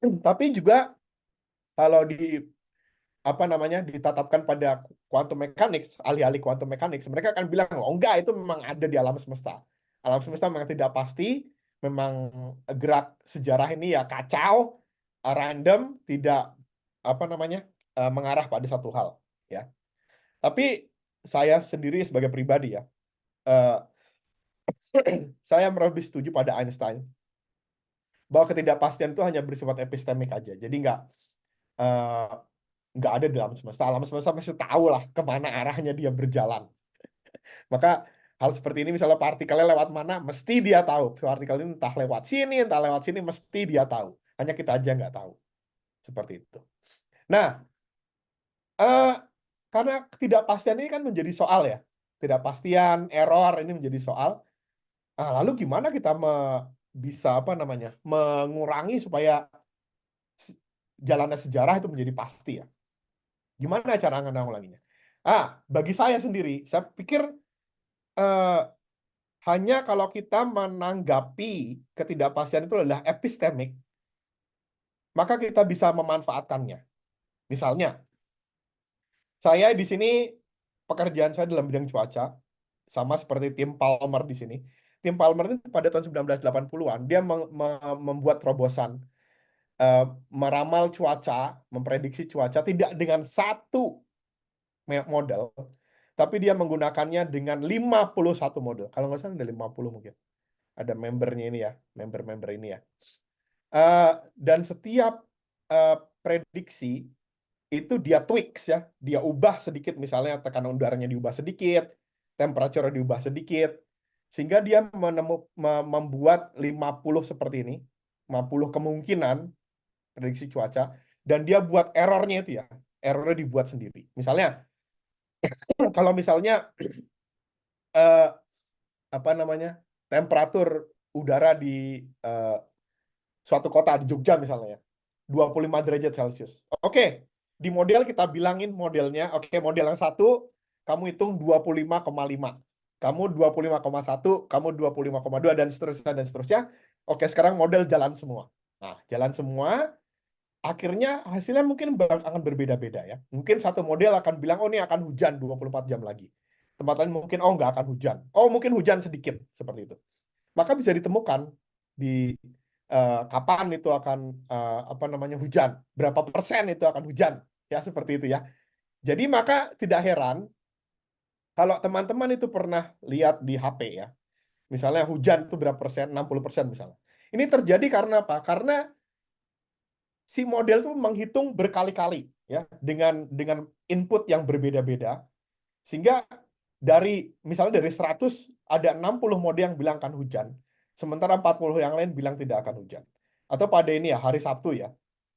Speaker 4: Tapi juga kalau ditatapkan pada quantum mechanics, ahli-ahli quantum mechanics, mereka akan bilang, oh enggak, itu memang ada di alam semesta. Alam semesta memang tidak pasti, memang gerak sejarah ini ya kacau, random, tidak mengarah pada satu hal, ya. Tapi saya sendiri sebagai pribadi ya, saya lebih setuju pada Einstein bahwa ketidakpastian itu hanya bersifat epistemik aja. Jadi nggak ada di alam semesta. Alam semesta pasti tahu lah kemana arahnya dia berjalan. Maka hal seperti ini misalnya partikelnya lewat mana, mesti dia tahu. Partikel ini entah lewat sini, mesti dia tahu. Hanya kita aja nggak tahu. Seperti itu. Nah, karena ketidakpastian ini kan menjadi soal ya. Ketidakpastian, error ini menjadi soal. Lalu gimana kita bisa mengurangi supaya jalannya sejarah itu menjadi pasti ya? Gimana cara mengulanginya? Bagi saya sendiri, saya pikir hanya kalau kita menanggapi ketidakpastian itu adalah epistemik, maka kita bisa memanfaatkannya. Misalnya, saya di sini pekerjaan saya dalam bidang cuaca, sama seperti tim Palmer di sini. Tim Palmer ini pada tahun 1980-an, dia membuat terobosan meramal cuaca, memprediksi cuaca tidak dengan satu model, tapi dia menggunakannya dengan 51 model. Kalau nggak salah ada 50 mungkin. Ada membernya ini ya, member-member ini ya. Dan setiap prediksi itu dia tweaks ya, dia ubah sedikit, misalnya tekanan udaranya diubah sedikit, temperatur diubah sedikit, sehingga dia membuat 50 seperti ini, 50 kemungkinan prediksi cuaca, dan dia buat errornya itu ya, errornya dibuat sendiri. Misalnya, kalau misalnya temperatur udara di suatu kota di Jogja misalnya 25 derajat Celcius. Oke, di model kita bilangin modelnya, oke, model yang satu kamu hitung 25,5. Kamu 25,1, kamu 25,2 dan seterusnya. Oke, sekarang model jalan semua. Nah, jalan semua, akhirnya hasilnya mungkin akan berbeda-beda ya. Mungkin satu model akan bilang, oh ini akan hujan 24 jam lagi. Tempat lain mungkin, oh nggak akan hujan. Oh mungkin hujan sedikit, seperti itu. Maka bisa ditemukan di kapan itu akan hujan, berapa persen itu akan hujan, ya seperti itu ya. Jadi maka tidak heran kalau teman-teman itu pernah lihat di HP ya, misalnya hujan itu berapa persen, 60% misalnya. Ini terjadi karena apa? Karena si model itu menghitung berkali-kali ya, dengan input yang berbeda-beda, sehingga misalnya dari 100 ada 60 model yang bilang akan hujan, sementara 40 yang lain bilang tidak akan hujan. Atau pada ini ya, hari Sabtu ya,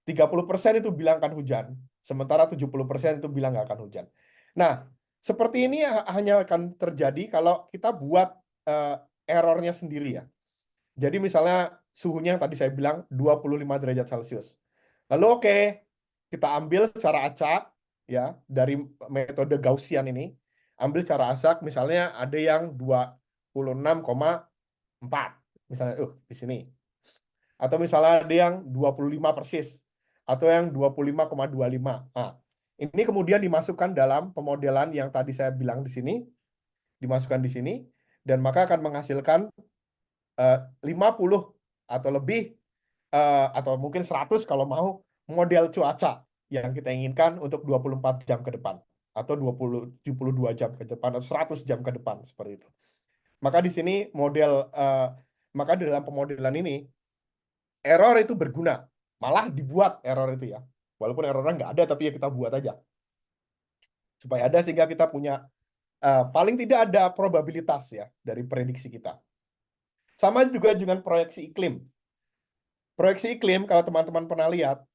Speaker 4: 30% itu bilang akan hujan, sementara 70% itu bilang nggak akan hujan. Nah, seperti ini hanya akan terjadi kalau kita buat errornya sendiri ya. Jadi misalnya suhunya yang tadi saya bilang 25 derajat Celcius. Lalu oke, kita ambil secara acak ya, dari metode Gaussian ini, ambil cara acak, misalnya ada yang 26,4 misalnya di sini, atau misalnya ada yang 25 persis, atau yang 25,25. Nah, ini kemudian dimasukkan dalam pemodelan yang tadi saya bilang di sini, dimasukkan di sini, dan maka akan menghasilkan 50 atau lebih, atau mungkin 100 kalau mau, model cuaca yang kita inginkan untuk 24 jam ke depan, atau 72 jam ke depan, atau 100 jam ke depan, seperti itu. Maka di sini maka di dalam pemodelan ini, error itu berguna. Malah dibuat error itu ya. Walaupun errornya nggak ada, tapi ya kita buat aja. Supaya ada, sehingga kita punya paling tidak ada probabilitas ya dari prediksi kita. Sama juga dengan proyeksi iklim. Proyeksi iklim, kalau teman-teman pernah lihat,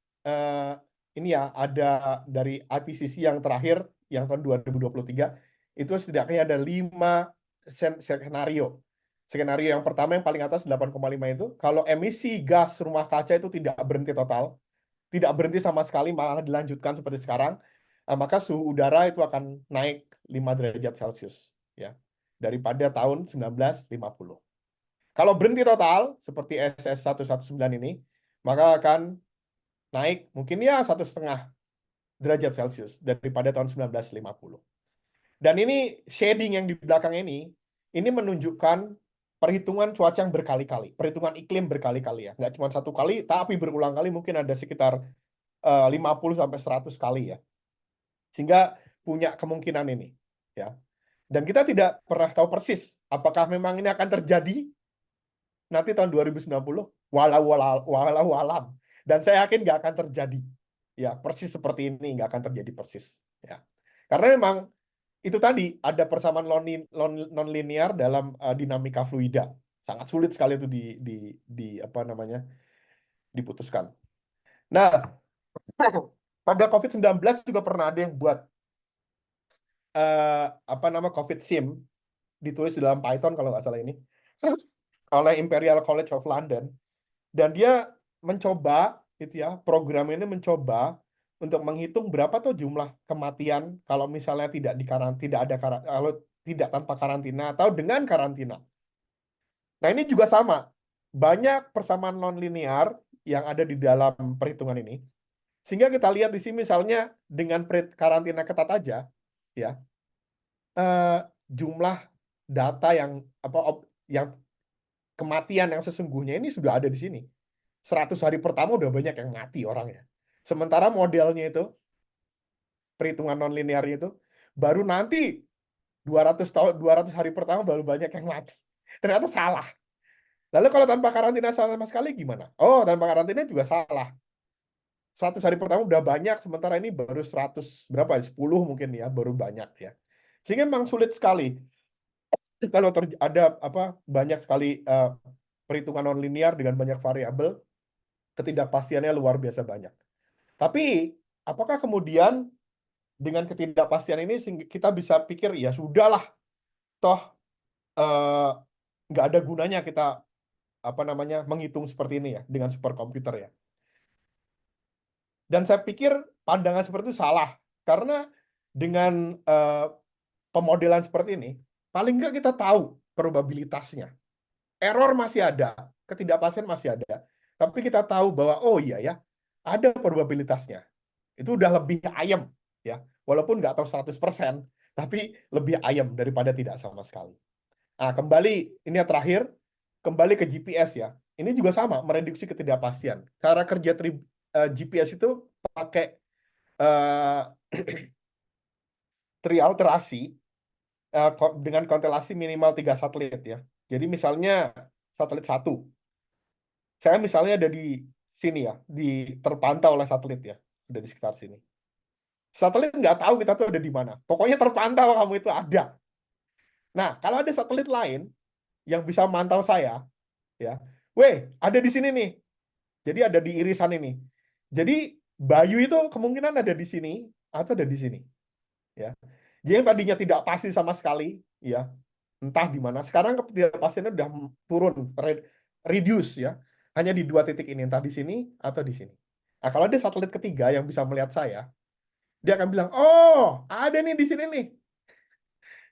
Speaker 4: ini ya ada dari IPCC yang terakhir, yang tahun 2023, itu setidaknya ada 5 skenario. Skenario yang pertama yang paling atas 8,5 itu, kalau emisi gas rumah kaca itu tidak berhenti total, tidak berhenti sama sekali, malah dilanjutkan seperti sekarang, maka suhu udara itu akan naik 5 derajat Celcius ya, daripada tahun 1950. Kalau berhenti total, seperti SS119 ini, maka akan naik mungkin ya 1,5 derajat Celcius daripada tahun 1950. Dan ini shading yang di belakang ini menunjukkan perhitungan cuaca yang berkali-kali, perhitungan iklim berkali-kali ya. Nggak cuma satu kali, tapi berulang kali, mungkin ada sekitar 50-100 kali ya. Sehingga punya kemungkinan ini ya. Dan kita tidak pernah tahu persis apakah memang ini akan terjadi nanti tahun 2090, walau alam. Dan saya yakin nggak akan terjadi. Ya, persis seperti ini nggak akan terjadi persis. Ya. Karena memang itu tadi ada persamaan non-linear dalam dinamika fluida. Sangat sulit sekali itu apa namanya diputuskan. Nah, pada COVID-19 juga pernah ada yang buat apa nama COVID Sim, ditulis di dalam Python kalau nggak salah ini, oleh Imperial College of London, dan dia mencoba itu ya, program ini mencoba untuk menghitung berapa tuh jumlah kematian kalau misalnya kalau tidak tanpa karantina atau dengan karantina. Nah, ini juga sama. Banyak persamaan non-linear yang ada di dalam perhitungan ini. Sehingga kita lihat di sini misalnya dengan karantina ketat aja ya. Jumlah data yang kematian yang sesungguhnya ini sudah ada di sini. 100 hari pertama udah banyak yang mati orangnya. Sementara modelnya itu, perhitungan non-linearnya itu, baru nanti 200 hari pertama baru banyak yang mati. Ternyata salah. Lalu kalau tanpa karantina sama sekali gimana? Oh, tanpa karantina juga salah. 100 hari pertama udah banyak, sementara ini baru 100, berapa? 10 mungkin ya, baru banyak ya. Sehingga memang sulit sekali. Kalau ada banyak sekali perhitungan non-linear dengan banyak variabel, ketidakpastiannya luar biasa banyak. Tapi, apakah kemudian dengan ketidakpastian ini kita bisa pikir, ya sudahlah, toh nggak ada gunanya kita menghitung seperti ini ya, dengan superkomputer ya. Dan saya pikir pandangan seperti itu salah, karena dengan pemodelan seperti ini, paling nggak kita tahu probabilitasnya. Error masih ada, ketidakpastian masih ada, tapi kita tahu bahwa oh iya ya, ada probabilitasnya. Itu udah lebih ayem ya, walaupun nggak tahu 100%, tapi lebih ayem daripada tidak sama sekali. Nah, kembali ini yang terakhir, kembali ke GPS ya. Ini juga sama, mereduksi ketidakpastian. Cara kerja GPS itu pakai trialterasi dengan konstelasi minimal 3 satelit ya. Jadi misalnya satelit 1, saya misalnya ada di sini ya, terpantau oleh satelit ya, ada di sekitar sini. Satelit nggak tahu kita tuh ada di mana. Pokoknya terpantau kamu itu ada. Nah, kalau ada satelit lain yang bisa mantau saya, ya, ada di sini nih. Jadi ada di irisan ini. Jadi Bayu itu kemungkinan ada di sini atau ada di sini, ya. Jadi yang tadinya tidak pasti sama sekali, ya, entah di mana. Sekarang ketidakpastiannya udah turun, reduce ya, hanya di 2 titik ini, entah di sini atau di sini. Nah, kalau ada satelit ketiga yang bisa melihat saya, dia akan bilang, oh, ada nih di sini nih.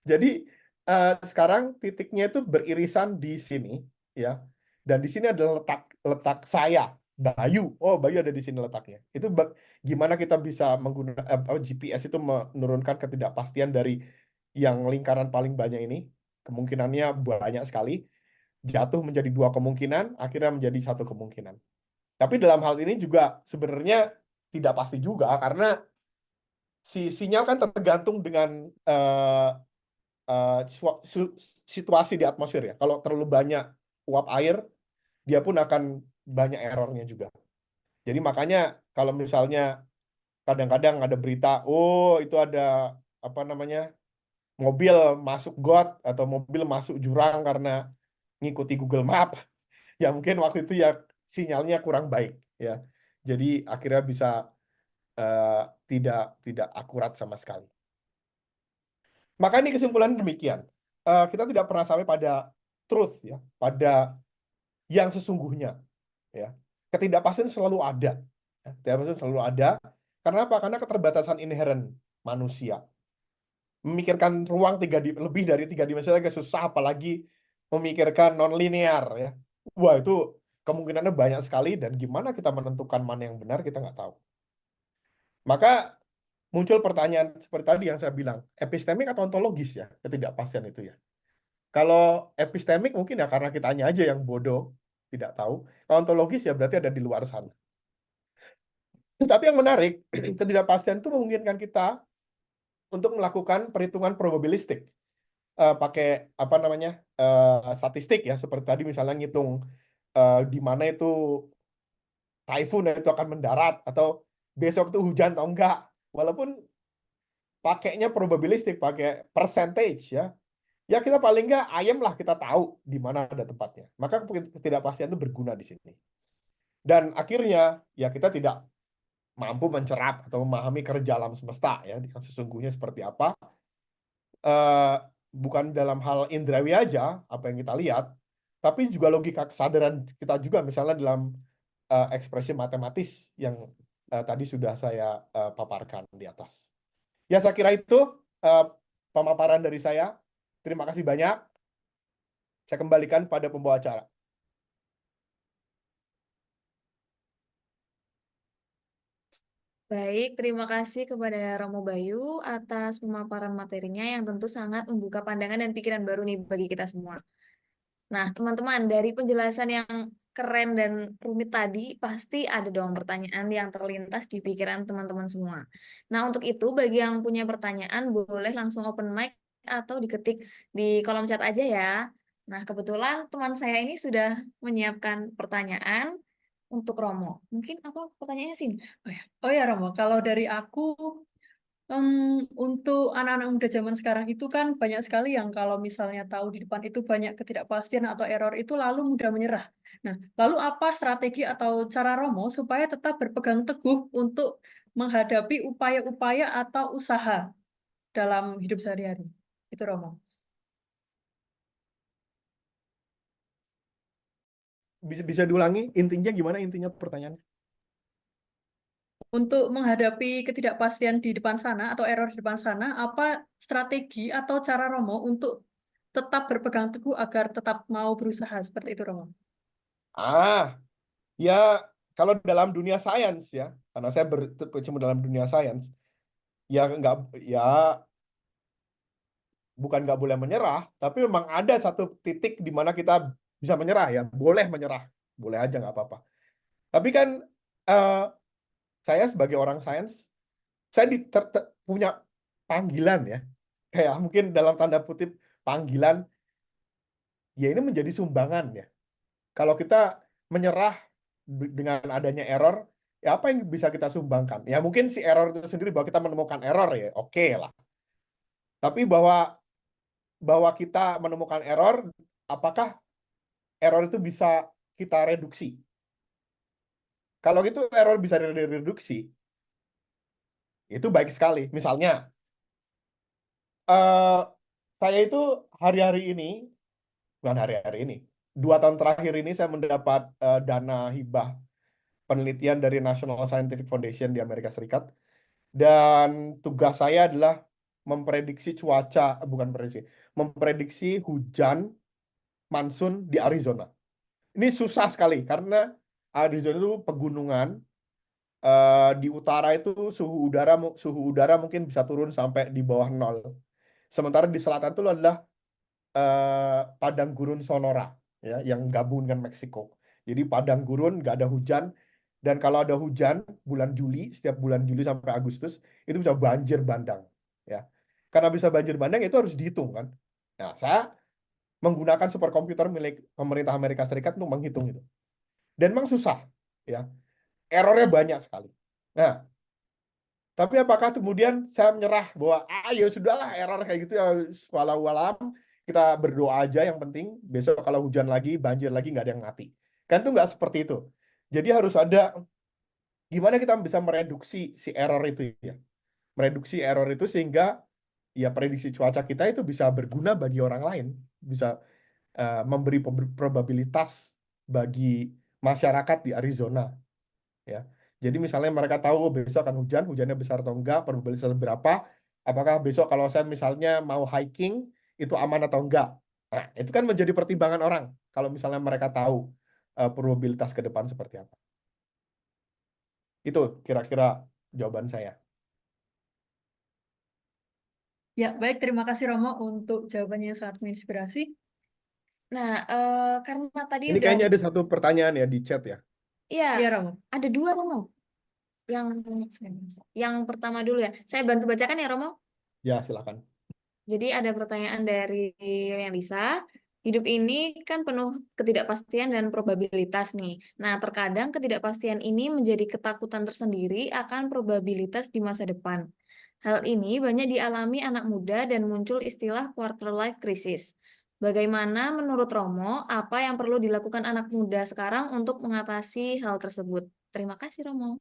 Speaker 4: Jadi sekarang titiknya itu beririsan di sini, ya, dan di sini adalah letak saya, Bayu. Oh, Bayu ada di sini letaknya. Itu gimana kita bisa menggunakan GPS itu menurunkan ketidakpastian dari yang lingkaran paling banyak ini, kemungkinannya banyak sekali, jatuh menjadi 2 kemungkinan, akhirnya menjadi 1 kemungkinan. Tapi dalam hal ini juga sebenarnya tidak pasti juga, karena sinyal kan tergantung dengan situasi di atmosfer ya. Kalau terlalu banyak uap air, dia pun akan banyak errornya juga. Jadi makanya kalau misalnya kadang-kadang ada berita, oh itu ada mobil masuk got atau mobil masuk jurang karena ngikuti Google Map, ya mungkin waktu itu ya sinyalnya kurang baik ya. Jadi akhirnya bisa eh, tidak akurat sama sekali. Maka ini kesimpulan demikian. Kita tidak pernah sampai pada truth ya, pada yang sesungguhnya ya. Ketidakpastian selalu ada. Ya, ketidakpastian selalu ada. Karena apa? Karena keterbatasan inheren manusia. Memikirkan ruang lebih dari 3 dimensi agak susah, apalagi memikirkan non-linear ya. Wah, itu kemungkinannya banyak sekali, dan gimana kita menentukan mana yang benar kita nggak tahu. Maka muncul pertanyaan seperti tadi yang saya bilang, epistemik atau ontologis ya ketidakpastian itu ya. Kalau epistemik mungkin ya karena kitanya aja yang bodoh, tidak tahu. Kalau ontologis ya berarti ada di luar sana. Tapi yang menarik, ketidakpastian itu memungkinkan kita untuk melakukan perhitungan probabilistik. Pakai apa namanya statistik ya, seperti tadi misalnya ngitung di mana itu typhoon itu akan mendarat, atau besok itu hujan atau enggak, walaupun pakainya probabilistik, pakai percentage ya, ya kita paling enggak ayam lah kita tahu di mana ada tempatnya. Maka ketidakpastian itu berguna di sini, dan akhirnya ya kita tidak mampu mencerap atau memahami kerja alam semesta ya yang sesungguhnya seperti apa. eh, Bukan dalam hal indrawi aja apa yang kita lihat, tapi juga logika kesadaran kita juga, misalnya dalam ekspresi matematis yang tadi sudah saya paparkan di atas. Ya, saya kira itu eh, pemaparan dari saya. Terima kasih banyak. Saya kembalikan pada pembawa acara.
Speaker 2: Baik, terima kasih kepada Romo Bayu atas pemaparan materinya yang tentu sangat membuka pandangan dan pikiran baru nih bagi kita semua. Nah, teman-teman, dari penjelasan yang keren dan rumit tadi, pasti ada dong pertanyaan yang terlintas di pikiran teman-teman semua. Nah, untuk itu, bagi yang punya pertanyaan, boleh langsung open mic atau diketik di kolom chat aja ya. Nah, kebetulan teman saya ini sudah menyiapkan pertanyaan untuk Romo. Mungkin apa pertanyaannya sih?
Speaker 3: Oh ya Romo, kalau dari aku untuk anak-anak muda zaman sekarang itu kan banyak sekali yang kalau misalnya tahu di depan itu banyak ketidakpastian atau error itu lalu mudah menyerah. Nah, lalu apa strategi atau cara Romo supaya tetap berpegang teguh untuk menghadapi upaya-upaya atau usaha dalam hidup sehari-hari? Itu Romo.
Speaker 4: Bisa diulangi intinya gimana, intinya pertanyaan?
Speaker 3: Untuk menghadapi ketidakpastian di depan sana atau error di depan sana, apa strategi atau cara Romo untuk tetap berpegang teguh agar tetap mau berusaha seperti itu Romo?
Speaker 4: Ya, kalau dalam dunia sains ya, karena saya berkecimpung dalam dunia sains, ya nggak, ya bukan nggak boleh menyerah, tapi memang ada satu titik di mana kita bisa menyerah ya, boleh menyerah, boleh aja nggak apa-apa. Tapi kan eh, saya sebagai orang sains, saya punya panggilan ya, kayak mungkin dalam tanda kutip panggilan, ya ini menjadi sumbangan ya. Kalau kita menyerah dengan adanya error, ya apa yang bisa kita sumbangkan? Ya mungkin si error itu sendiri, bahwa kita menemukan error ya, oke lah. Tapi bahwa kita menemukan error, apakah error itu bisa kita reduksi? Kalau gitu error bisa direduksi, itu baik sekali. Misalnya, eh, saya itu hari-hari ini, bukan hari-hari ini, 2 tahun terakhir ini saya mendapat dana hibah penelitian dari National Scientific Foundation di Amerika Serikat. Dan tugas saya adalah memprediksi cuaca, bukan memprediksi hujan monsun di Arizona. Ini susah sekali karena Arizona itu pegunungan. Di utara itu suhu udara mungkin bisa turun sampai di bawah 0. Sementara di selatan itu adalah padang gurun Sonora ya, yang gabung dengan Meksiko. Jadi padang gurun, nggak ada hujan, dan kalau ada hujan bulan Juli, setiap bulan Juli sampai Agustus itu bisa banjir bandang ya. Karena bisa banjir bandang itu harus dihitung kan. Nah, saya menggunakan superkomputer milik pemerintah Amerika Serikat untuk menghitung itu. Dan memang susah ya. Errornya banyak sekali. Nah, Tapi apakah kemudian saya menyerah bahwa ya sudahlah error kayak gitu ya walau alam, kita berdoa aja yang penting besok kalau hujan lagi, banjir lagi nggak ada yang mati. Kan itu nggak seperti itu. Jadi harus ada gimana kita bisa mereduksi si error itu ya. Mereduksi error itu sehingga ya prediksi cuaca kita itu bisa berguna bagi orang lain, bisa memberi probabilitas bagi masyarakat di Arizona ya. Jadi misalnya mereka tahu oh, besok akan hujan, hujannya besar atau enggak, probabilitas berapa, apakah besok kalau saya misalnya mau hiking itu aman atau enggak. Nah, itu kan menjadi pertimbangan orang kalau misalnya mereka tahu probabilitas ke depan seperti apa. Itu kira-kira jawaban saya.
Speaker 3: Ya, baik. Terima kasih Romo untuk jawabannya yang sangat menginspirasi.
Speaker 2: Nah, karena tadi
Speaker 4: Ini
Speaker 2: udah,
Speaker 4: kayaknya ada satu pertanyaan ya di chat ya.
Speaker 2: ya
Speaker 3: Iya, Romo.
Speaker 2: ada dua Romo. Yang pertama dulu ya, saya bantu bacakan ya Romo.
Speaker 4: Ya, silakan.
Speaker 2: Jadi ada pertanyaan dari Melisa. Hidup ini kan penuh ketidakpastian dan probabilitas nih. Nah, terkadang ketidakpastian ini menjadi ketakutan tersendiri akan probabilitas di masa depan. Hal ini banyak dialami anak muda dan muncul istilah quarter life crisis. Bagaimana menurut Romo, apa yang perlu dilakukan anak muda sekarang untuk mengatasi hal tersebut? Terima kasih, Romo.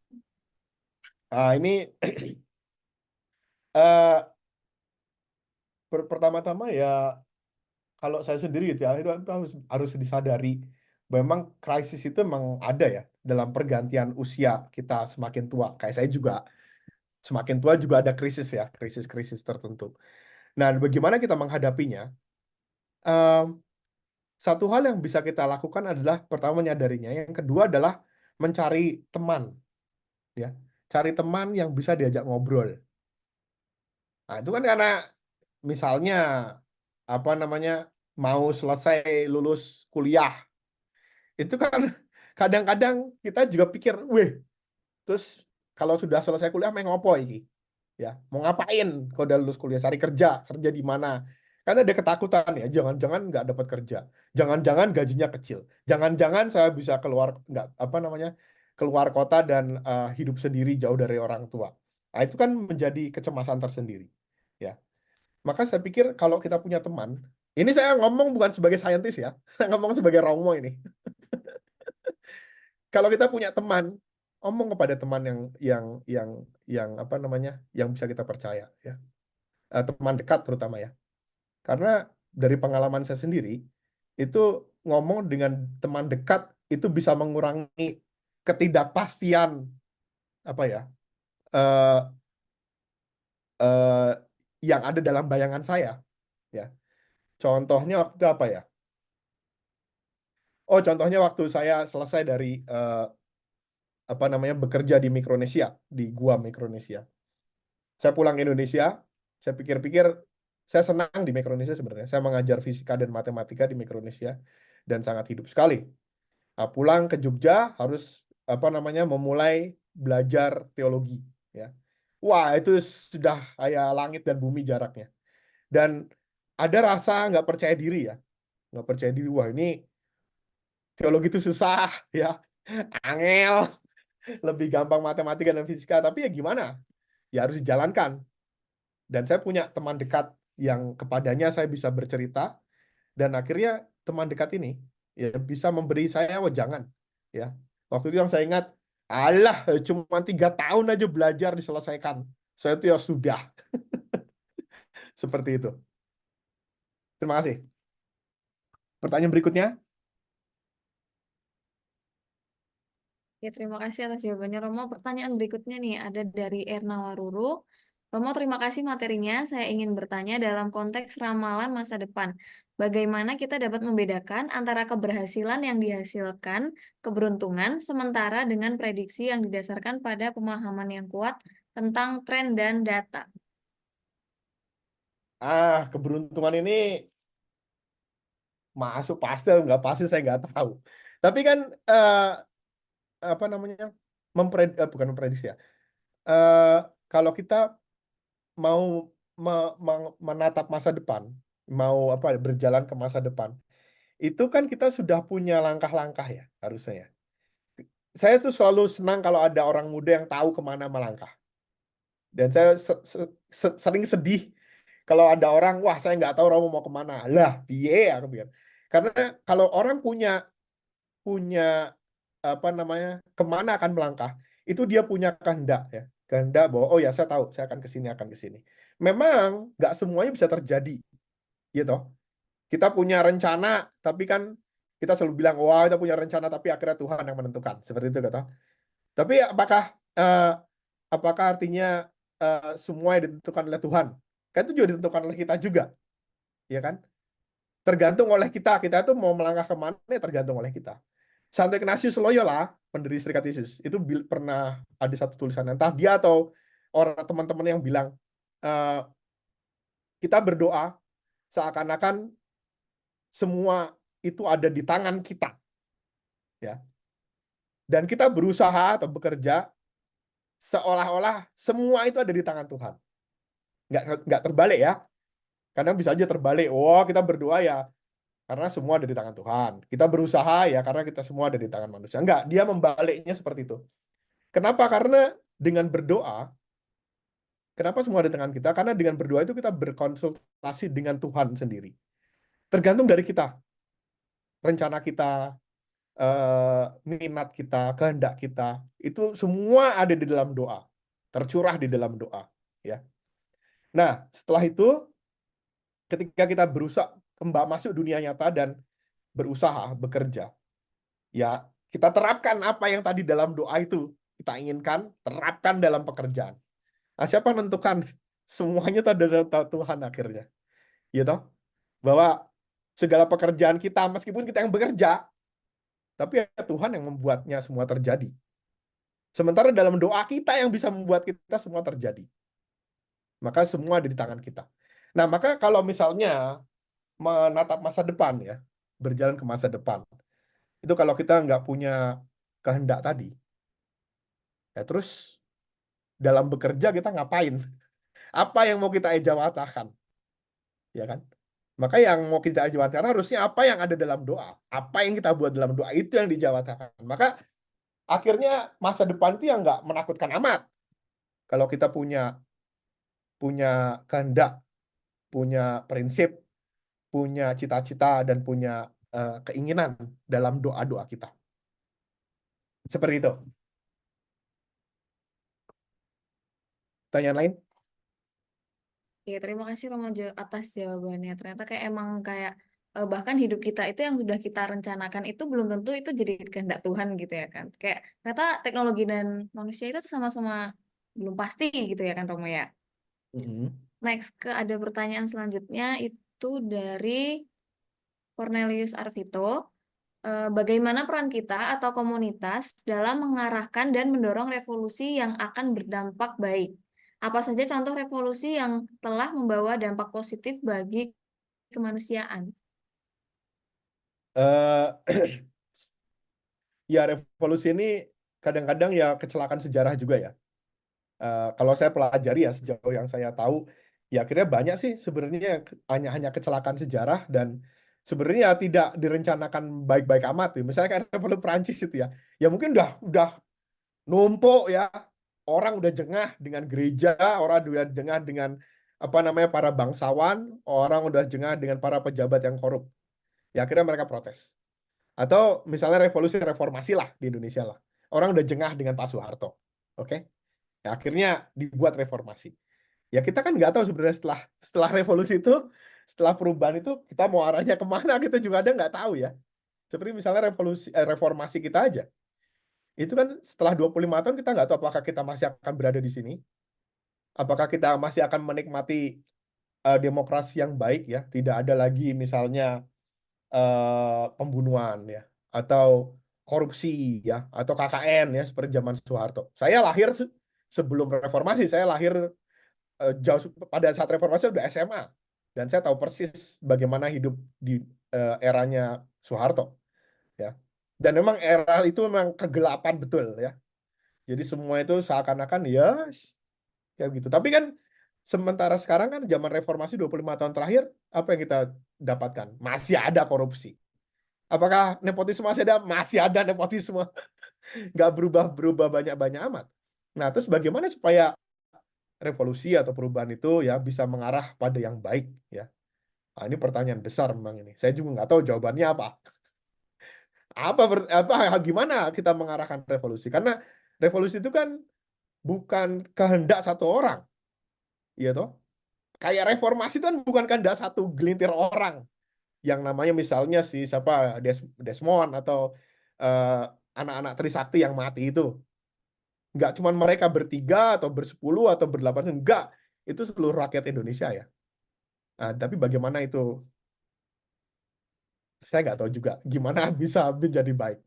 Speaker 4: Ini eh, pertama-tama ya kalau saya sendiri gitu ya itu harus disadari memang krisis itu memang ada ya dalam pergantian usia kita semakin tua. Kayak saya juga semakin tua juga ada krisis ya, krisis-krisis tertentu. Nah, bagaimana kita menghadapinya? Em, Satu hal yang bisa kita lakukan adalah pertama menyadarinya, yang kedua adalah mencari teman ya. Cari teman yang bisa diajak ngobrol. Nah, itu kan karena misalnya apa namanya mau selesai lulus kuliah itu kan kadang-kadang kita juga pikir, weh, terus kalau sudah selesai kuliah main ngopo iki? Ya, mau ngapain kalau udah lulus kuliah? Cari kerja, kerja di mana? Karena ada ketakutan ya, jangan-jangan nggak dapat kerja, jangan-jangan gajinya kecil, jangan-jangan saya bisa keluar nggak apa namanya keluar kota dan hidup sendiri jauh dari orang tua. Nah, itu kan menjadi kecemasan tersendiri. Ya, maka saya pikir kalau kita punya teman, ini saya ngomong bukan sebagai saintis ya, saya ngomong sebagai Romo ini. Kalau kita punya teman, omong kepada teman yang apa namanya, yang bisa kita percaya ya. Teman dekat terutama ya. Karena dari pengalaman saya sendiri, itu ngomong dengan teman dekat itu bisa mengurangi ketidakpastian apa ya eh, eh, yang ada dalam bayangan saya ya. Contohnya waktu apa ya? Oh, contohnya waktu saya selesai dari apa namanya bekerja di Mikronesia, di Guam Mikronesia. Saya pulang ke Indonesia, saya pikir-pikir saya senang di Mikronesia sebenarnya. Saya mengajar fisika dan matematika di Mikronesia dan sangat hidup sekali. Nah, pulang ke Jogja harus apa namanya memulai belajar teologi ya. Wah, itu sudah kayak langit dan bumi jaraknya. Dan ada rasa nggak percaya diri ya. Nggak percaya diri, wah ini teologi itu susah ya. Angel, lebih gampang matematika dan fisika. Tapi ya gimana? Ya harus dijalankan. Dan saya punya teman dekat yang kepadanya saya bisa bercerita dan akhirnya teman dekat ini ya bisa memberi saya oh jangan ya waktu itu yang saya ingat alah cuma 3 tahun aja belajar diselesaikan saya itu ya sudah seperti itu. Terima kasih. Pertanyaan berikutnya.
Speaker 2: Ya, terima kasih atas jawabannya Romo. Pertanyaan berikutnya nih ada dari Erna Waruru. Romo, terima kasih materinya. Saya ingin bertanya dalam konteks ramalan masa depan. Bagaimana kita dapat membedakan antara keberhasilan yang dihasilkan, keberuntungan, sementara dengan prediksi yang didasarkan pada pemahaman yang kuat tentang tren dan data?
Speaker 4: Keberuntungan ini masuk pasti nggak pasti saya nggak tahu tapi kan apa namanya bukan memprediksi ya. Eh, Kalau kita mau menatap masa depan, mau apa berjalan ke masa depan, itu kan kita sudah punya langkah-langkah ya harusnya ya. Saya tuh selalu senang kalau ada orang muda yang tahu kemana melangkah. Dan saya sering sedih kalau ada orang, wah saya nggak tahu Romo mau kemana. Lah, piye aku bilang. Karena kalau orang punya apa namanya, kemana akan melangkah, itu dia punya kehendak ya. Kehendak bahwa, oh ya saya tahu, saya akan ke sini. Memang nggak semuanya bisa terjadi, gitu. Kita punya rencana, tapi kan kita selalu bilang, wah kita punya rencana, tapi akhirnya Tuhan yang menentukan. Seperti itu, kata. Tapi apakah artinya semua yang ditentukan oleh Tuhan? Kan itu juga ditentukan oleh kita juga, ya kan? Tergantung oleh kita. Kita tuh mau melangkah kemana, ya tergantung oleh kita. Santo Ignatius Loyola, pendiri Serikat Yesus, itu pernah ada satu tulisan, entah dia atau orang teman-teman yang bilang, kita berdoa seakan-akan semua itu ada di tangan kita, ya. Dan kita berusaha atau bekerja seolah-olah semua itu ada di tangan Tuhan. Nggak terbalik ya. Kadang bisa aja terbalik. Oh, kita berdoa ya karena semua ada di tangan Tuhan. Kita berusaha ya karena kita semua ada di tangan manusia. Enggak, dia membaliknya seperti itu. Kenapa? Karena dengan berdoa, kenapa semua ada di tangan kita? Karena dengan berdoa itu kita berkonsultasi dengan Tuhan sendiri. Tergantung dari kita. Rencana kita, minat kita, kehendak kita, itu semua ada di dalam doa. Tercurah di dalam doa. Ya. Nah, setelah itu, ketika kita berusaha masuk dunia nyata dan berusaha, bekerja, ya kita terapkan apa yang tadi dalam doa itu kita inginkan, terapkan dalam pekerjaan. Nah, siapa menentukan? Semuanya itu ada dalam Tuhan akhirnya. Gitu. Bahwa segala pekerjaan kita, meskipun kita yang bekerja, tapi ya Tuhan yang membuatnya semua terjadi. Sementara dalam doa kita yang bisa membuat kita semua terjadi. Maka semua ada di tangan kita. Nah, maka kalau misalnya menatap masa depan ya, berjalan ke masa depan, itu kalau kita nggak punya kehendak tadi, ya terus dalam bekerja kita ngapain? Apa yang mau kita ejawatakan? Ya kan? Maka yang mau kita ejawatakan harusnya apa yang ada dalam doa. Apa yang kita buat dalam doa itu yang dijawatakan. Maka akhirnya masa depan itu yang nggak menakutkan amat. Kalau kita punya kehendak, punya prinsip, punya cita-cita, dan punya keinginan dalam doa-doa kita. Seperti itu. Pertanyaan lain?
Speaker 2: Ya, terima kasih Romo atas jawabannya. Ternyata kayak emang kayak bahkan hidup kita itu yang sudah kita rencanakan itu belum tentu itu jadi kehendak Tuhan gitu ya kan. Kayak ternyata teknologi dan manusia itu sama-sama belum pasti gitu ya kan Romo ya. Next ada pertanyaan selanjutnya itu dari Cornelius Arvito. Bagaimana peran kita atau komunitas dalam mengarahkan dan mendorong revolusi yang akan berdampak baik? Apa saja contoh revolusi yang telah membawa dampak positif bagi kemanusiaan?
Speaker 4: Ya, revolusi ini kadang-kadang ya kecelakaan sejarah juga ya. Kalau saya pelajari ya sejauh yang saya tahu, ya akhirnya banyak sih sebenarnya hanya kecelakaan sejarah dan sebenarnya tidak direncanakan baik-baik amat. Misalnya kayak revolusi Prancis itu ya, ya mungkin udah numpuk ya, orang udah jengah dengan gereja, orang udah jengah dengan apa namanya para bangsawan, orang udah jengah dengan para pejabat yang korup. Ya akhirnya mereka protes. Atau misalnya revolusi reformasi lah di Indonesia lah. Orang udah jengah dengan Pak Soeharto. Oke? Ya, akhirnya dibuat reformasi. Ya kita kan nggak tahu sebenarnya setelah revolusi itu, setelah perubahan itu kita mau arahnya kemana kita juga ada nggak tahu ya. Seperti misalnya reformasi kita aja. Itu kan setelah 25 tahun kita nggak tahu apakah kita masih akan berada di sini. Apakah kita masih akan menikmati demokrasi yang baik ya. Tidak ada lagi misalnya pembunuhan ya. Atau korupsi ya. Atau KKN ya seperti zaman Soeharto. Saya lahir sebelum reformasi. Saya lahir jauh pada saat reformasi udah SMA dan saya tahu persis bagaimana hidup di eranya Soeharto ya, dan memang era itu memang kegelapan betul ya, jadi semua itu seakan-akan ya kayak gitu. Tapi kan sementara sekarang kan zaman reformasi 25 tahun terakhir apa yang kita dapatkan? Masih ada korupsi. Apakah nepotisme masih ada? Masih ada nepotisme. Nggak berubah banyak-banyak amat. Nah terus bagaimana supaya revolusi atau perubahan itu ya bisa mengarah pada yang baik ya? Nah, ini pertanyaan besar memang ini. Saya juga nggak tahu jawabannya apa. Gimana kita mengarahkan revolusi? Karena revolusi itu kan bukan kehendak satu orang, ya toh? Kayak reformasi itu kan bukan kehendak satu gelintir orang, yang namanya misalnya si siapa Desmond atau eh, anak-anak Trisakti yang mati itu. Nggak cuma mereka bertiga atau bersepuluh atau berdelapan, enggak. Itu seluruh rakyat Indonesia ya. Nah, tapi bagaimana itu? Saya nggak tahu juga gimana bisa menjadi baik.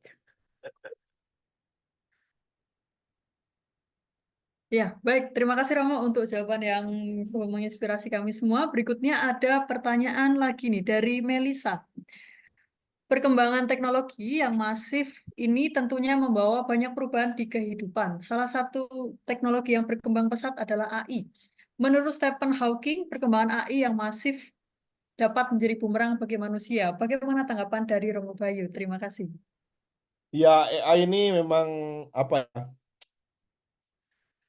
Speaker 3: Ya, baik. Terima kasih Romo untuk jawaban yang menginspirasi kami semua. Berikutnya ada pertanyaan lagi nih dari Melisa. Perkembangan teknologi yang masif ini tentunya membawa banyak perubahan di kehidupan. Salah satu teknologi yang berkembang pesat adalah AI. Menurut Stephen Hawking, perkembangan AI yang masif dapat menjadi bumerang bagi manusia. Bagaimana tanggapan dari Romo Bayu? Terima kasih.
Speaker 4: Ya, AI ini memang apa ya?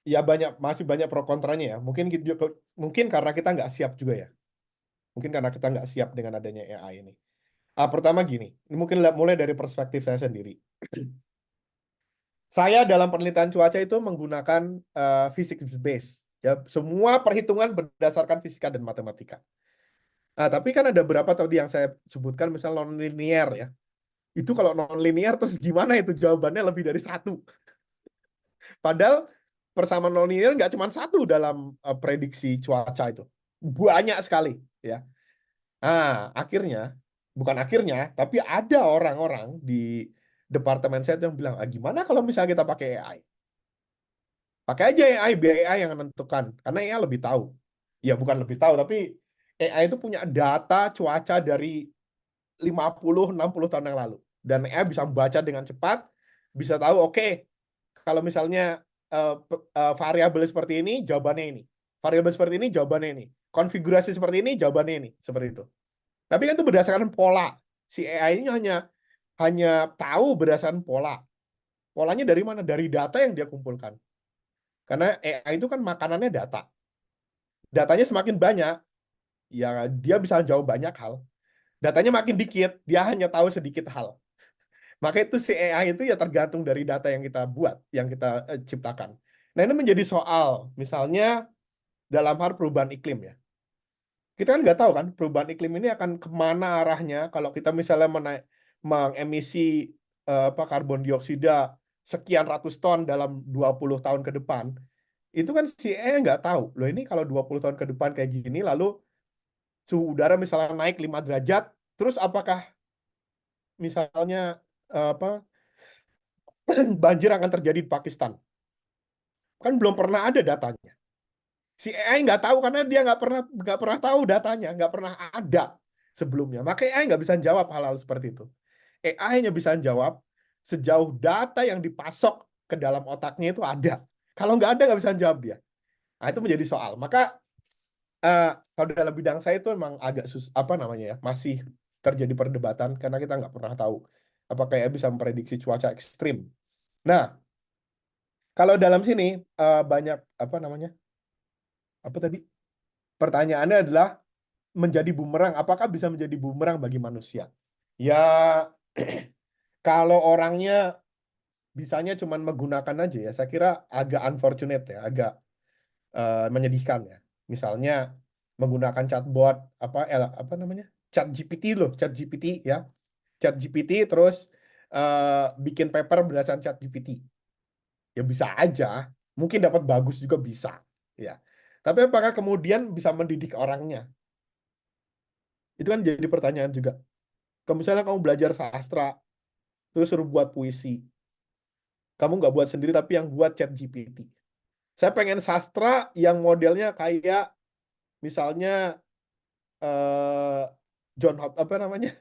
Speaker 4: Ya masih banyak pro kontranya ya. Mungkin karena kita nggak siap juga ya. Mungkin karena kita nggak siap dengan adanya AI ini. Pertama gini, ini mungkin mulai dari perspektif saya sendiri. Saya dalam penelitian cuaca itu menggunakan physics base. Ya, semua perhitungan berdasarkan fisika dan matematika. Tapi kan ada beberapa tadi yang saya sebutkan, misalnya non-linear ya. Itu kalau non-linear terus gimana itu jawabannya lebih dari satu. Padahal persamaan non-linear nggak cuma satu dalam prediksi cuaca itu. Banyak sekali ya. Akhirnya, bukan akhirnya, tapi ada orang-orang di departemen saya yang bilang, gimana kalau misalnya kita pakai AI? Pakai aja AI, biar AI yang menentukan. Karena AI lebih tahu. Ya bukan lebih tahu, tapi AI itu punya data cuaca dari 50-60 tahun yang lalu. Dan AI bisa membaca dengan cepat, bisa tahu, oke, kalau misalnya variabel seperti ini, jawabannya ini. Variabel seperti ini, jawabannya ini. Konfigurasi seperti ini, jawabannya ini. Seperti itu. Tapi kan itu berdasarkan pola. Si AI ini hanya tahu berdasarkan pola. Polanya dari mana? Dari data yang dia kumpulkan. Karena AI itu kan makanannya data. Datanya semakin banyak, ya dia bisa jawab banyak hal. Datanya makin dikit, dia hanya tahu sedikit hal. Maka itu si AI itu ya tergantung dari data yang kita buat, yang kita ciptakan. Nah ini menjadi soal, misalnya dalam hal perubahan iklim ya. Kita kan nggak tahu kan perubahan iklim ini akan kemana arahnya kalau kita misalnya mengemisi karbon dioksida sekian ratus ton dalam 20 tahun ke depan. Itu kan si AI nggak tahu. Loh ini kalau 20 tahun ke depan kayak gini, lalu suhu udara misalnya naik 5 derajat, terus apakah misalnya apa banjir akan terjadi di Pakistan? Kan belum pernah ada datanya. Si AI nggak tahu karena dia nggak pernah tahu datanya, nggak pernah ada sebelumnya. Maka AI nggak bisa jawab hal-hal seperti itu. AI hanya bisa jawab sejauh data yang dipasok ke dalam otaknya itu ada. Kalau nggak bisa jawab dia. Nah, itu menjadi soal. Maka kalau dalam bidang saya itu memang agak apa namanya ya, masih terjadi perdebatan karena kita nggak pernah tahu apakah AI bisa memprediksi cuaca ekstrim. Nah, kalau dalam sini banyak apa namanya? Apa tadi? Pertanyaannya adalah menjadi bumerang, apakah bisa menjadi bumerang bagi manusia? Ya, kalau orangnya bisanya cuma menggunakan aja ya, saya kira agak unfortunate ya, agak menyedihkan ya. Misalnya menggunakan chatbot apa namanya? Chat GPT loh, Chat GPT ya. Chat GPT terus bikin paper berdasarkan Chat GPT. Ya bisa aja, mungkin dapat bagus juga bisa, ya. Tapi apakah kemudian bisa mendidik orangnya? Itu kan jadi pertanyaan juga. Kalau misalnya kamu belajar sastra, terus suruh buat puisi, kamu nggak buat sendiri tapi yang buat Chat GPT. Saya pengen sastra yang modelnya kayak misalnya eh, John Hop apa namanya?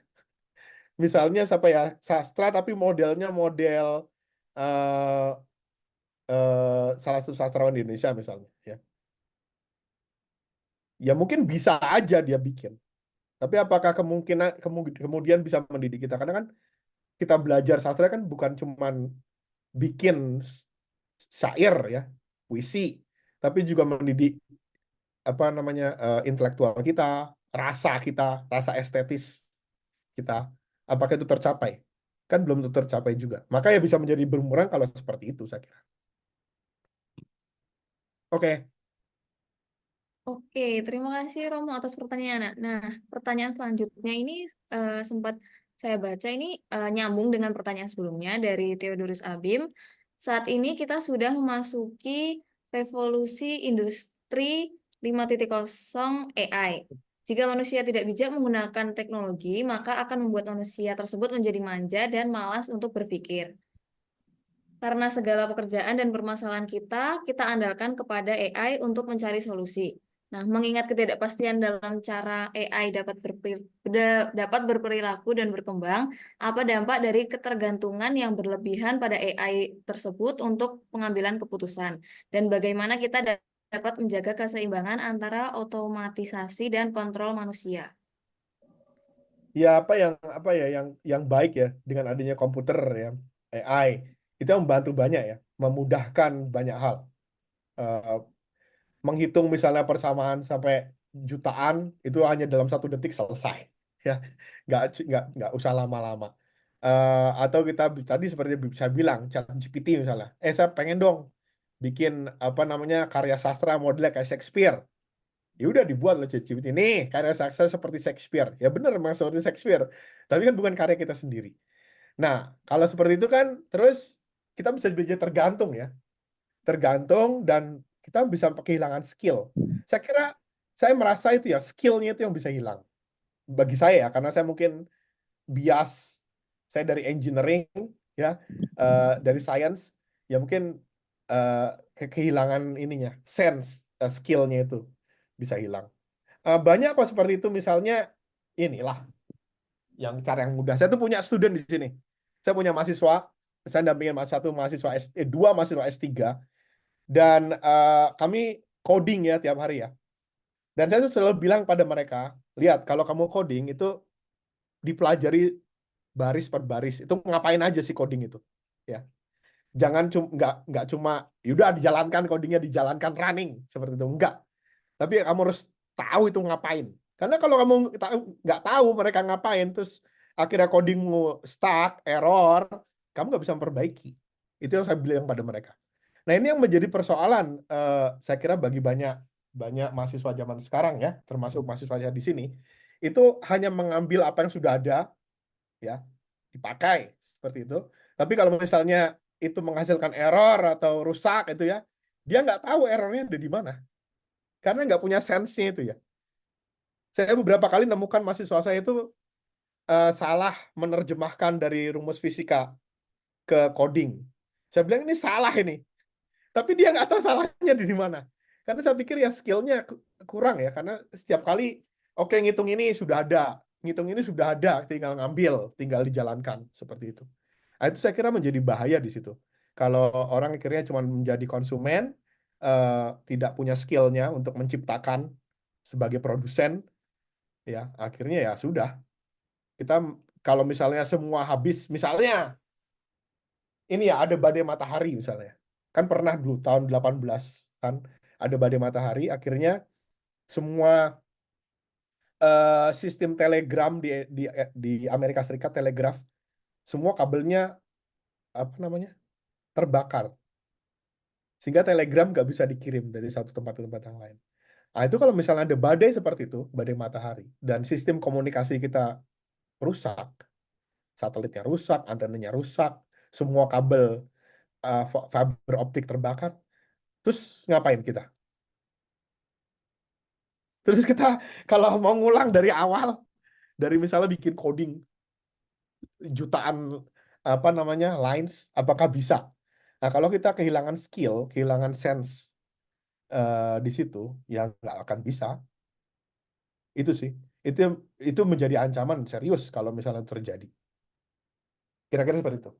Speaker 4: Misalnya siapa ya sastra tapi modelnya model eh, salah satu sastrawan di Indonesia misalnya, ya. Ya mungkin bisa aja dia bikin. Tapi apakah kemudian bisa mendidik kita? Karena kan kita belajar sastra kan bukan cuman bikin syair ya, puisi, tapi juga mendidik apa namanya intelektual kita, rasa estetis kita. Apakah itu tercapai? Kan belum tentu tercapai juga. Maka ya bisa menjadi berkurang kalau seperti itu, saya kira. Oke.
Speaker 2: Oke, terima kasih Romo atas pertanyaannya. Nah, pertanyaan selanjutnya ini sempat saya baca ini nyambung dengan pertanyaan sebelumnya dari Theodorus Abim. Saat ini kita sudah memasuki revolusi industri 5.0 AI. Jika manusia tidak bijak menggunakan teknologi, maka akan membuat manusia tersebut menjadi manja dan malas untuk berpikir. Karena segala pekerjaan dan permasalahan kita andalkan kepada AI untuk mencari solusi. Nah, mengingat ketidakpastian dalam cara AI dapat berperilaku dan berkembang, apa dampak dari ketergantungan yang berlebihan pada AI tersebut untuk pengambilan keputusan? Dan bagaimana kita dapat menjaga keseimbangan antara otomatisasi dan kontrol manusia?
Speaker 4: Ya apa ya yang baik ya dengan adanya komputer ya, AI itu membantu banyak ya, memudahkan banyak hal. Eh, Menghitung misalnya persamaan sampai jutaan itu hanya dalam 1 detik selesai, ya, nggak usah lama-lama. Atau kita tadi seperti bisa bilang ChatGPT misalnya, saya pengen dong bikin apa namanya karya sastra modelnya kayak Shakespeare. Ya udah dibuat loh ChatGPT nih karya sastra seperti Shakespeare. Ya bener memang seperti Shakespeare, tapi kan bukan karya kita sendiri. Nah, kalau seperti itu kan terus kita bisa jadi tergantung dan kita bisa kehilangan skill. Saya kira saya merasa itu ya skillnya itu yang bisa hilang bagi saya ya, karena saya mungkin bias, saya dari engineering ya, dari science ya, mungkin kehilangan ininya sense, skillnya itu bisa hilang. Banyak kok seperti itu, misalnya inilah yang cara yang mudah. Saya tuh punya student di sini. Saya punya mahasiswa, saya dampingin satu mahasiswa dua mahasiswa S3, dan kami coding ya tiap hari ya. Dan saya tuh selalu bilang pada mereka, lihat kalau kamu coding itu dipelajari baris per baris. Itu ngapain aja sih coding itu? Ya. Jangan nggak cuma yaudah dijalankan codingnya, dijalankan running seperti itu, enggak. Tapi kamu harus tahu itu ngapain. Karena kalau kamu nggak tahu mereka ngapain, terus akhirnya codingmu stuck, error, kamu nggak bisa memperbaiki. Itu yang saya bilang pada mereka. Nah, ini yang menjadi persoalan, saya kira bagi banyak mahasiswa zaman sekarang ya, termasuk mahasiswa di sini, itu hanya mengambil apa yang sudah ada, ya, dipakai seperti itu. Tapi kalau misalnya itu menghasilkan error atau rusak itu ya, dia nggak tahu errornya ada di mana, karena nggak punya sense-nya itu ya. Saya beberapa kali nemukan mahasiswa saya itu salah menerjemahkan dari rumus fisika ke coding. Saya bilang ini salah ini, tapi dia nggak tahu salahnya di mana. Karena saya pikir ya skillnya kurang ya, karena setiap kali oke ngitung ini sudah ada, ngitung ini sudah ada, tinggal ngambil, tinggal dijalankan seperti itu. Nah, itu saya kira menjadi bahaya di situ. Kalau orang akhirnya cuma menjadi konsumen, tidak punya skillnya untuk menciptakan sebagai produsen, ya akhirnya ya sudah. Kita kalau misalnya semua habis, misalnya ini ya ada badai matahari misalnya. Kan pernah dulu tahun 18 kan ada badai matahari, akhirnya semua sistem telegram di Amerika Serikat, telegraf, semua kabelnya apa namanya terbakar, sehingga telegram nggak bisa dikirim dari satu tempat ke tempat yang lain. Nah, itu kalau misalnya ada badai seperti itu, badai matahari, dan sistem komunikasi kita rusak, satelitnya rusak, antenanya rusak, semua kabel fiber optik terbakar, terus ngapain kita? Terus kita kalau mau ngulang dari awal, dari misalnya bikin coding jutaan apa namanya lines, apakah bisa? Nah, kalau kita kehilangan skill, kehilangan sense di situ, ya nggak akan bisa. Itu sih, itu itu menjadi ancaman serius kalau misalnya terjadi. Kira-kira seperti itu.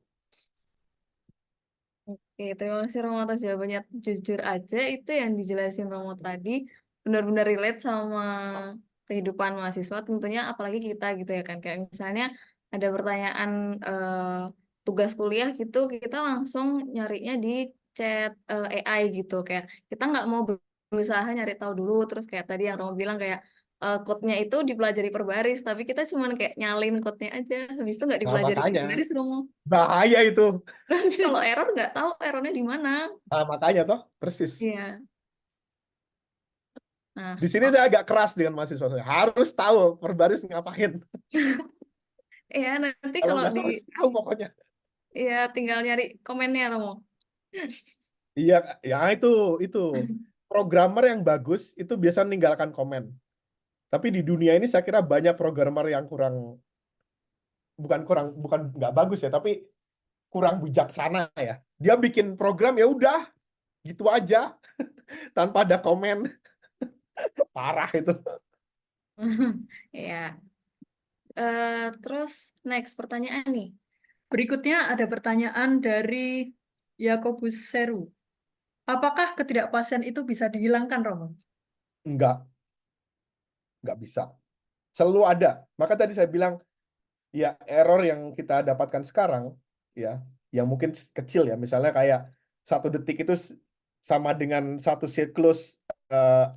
Speaker 2: Oke, terima kasih Romo atas jawabannya. Jujur aja itu yang dijelasin Romo tadi benar-benar relate sama kehidupan mahasiswa tentunya, apalagi kita gitu ya kan. Kayak misalnya ada pertanyaan tugas kuliah gitu, kita langsung nyarinya di chat AI gitu, kayak kita nggak mau berusaha nyari tahu dulu, terus kayak tadi yang Romo bilang kayak code-nya itu dipelajari per baris, tapi kita cuman kayak nyalin code-nya aja, habis itu nggak
Speaker 4: Nah,
Speaker 2: dipelajari per
Speaker 4: makanya
Speaker 2: baris, Romo.
Speaker 4: bahaya itu.
Speaker 2: Terus kalau error nggak tahu errornya di mana.
Speaker 4: Nah, makanya toh persis.
Speaker 2: Iya. Nah,
Speaker 4: Di sini saya agak keras dengan mahasiswa saya. Harus tahu per baris ngapain.
Speaker 2: ya nanti
Speaker 4: Kalau
Speaker 2: kalau
Speaker 4: nggak
Speaker 2: di
Speaker 4: harus tahu pokoknya.
Speaker 2: ya tinggal nyari komennya, Romo.
Speaker 4: Iya, ya itu programmer yang bagus itu biasa meninggalkan komen. Tapi di dunia ini saya kira banyak programmer yang bukan nggak bagus ya, tapi kurang bijaksana ya. Dia bikin program ya udah gitu aja tanpa ada komen. Parah itu.
Speaker 2: Ya. Terus next pertanyaan nih.
Speaker 3: Berikutnya ada pertanyaan dari Yakobus Seru. Apakah ketidakpastian itu bisa dihilangkan, Romo?
Speaker 4: Nggak bisa. Selalu ada. Maka tadi saya bilang ya error yang kita dapatkan sekarang ya, yang mungkin kecil ya, misalnya kayak 1 detik itu sama dengan 1 siklus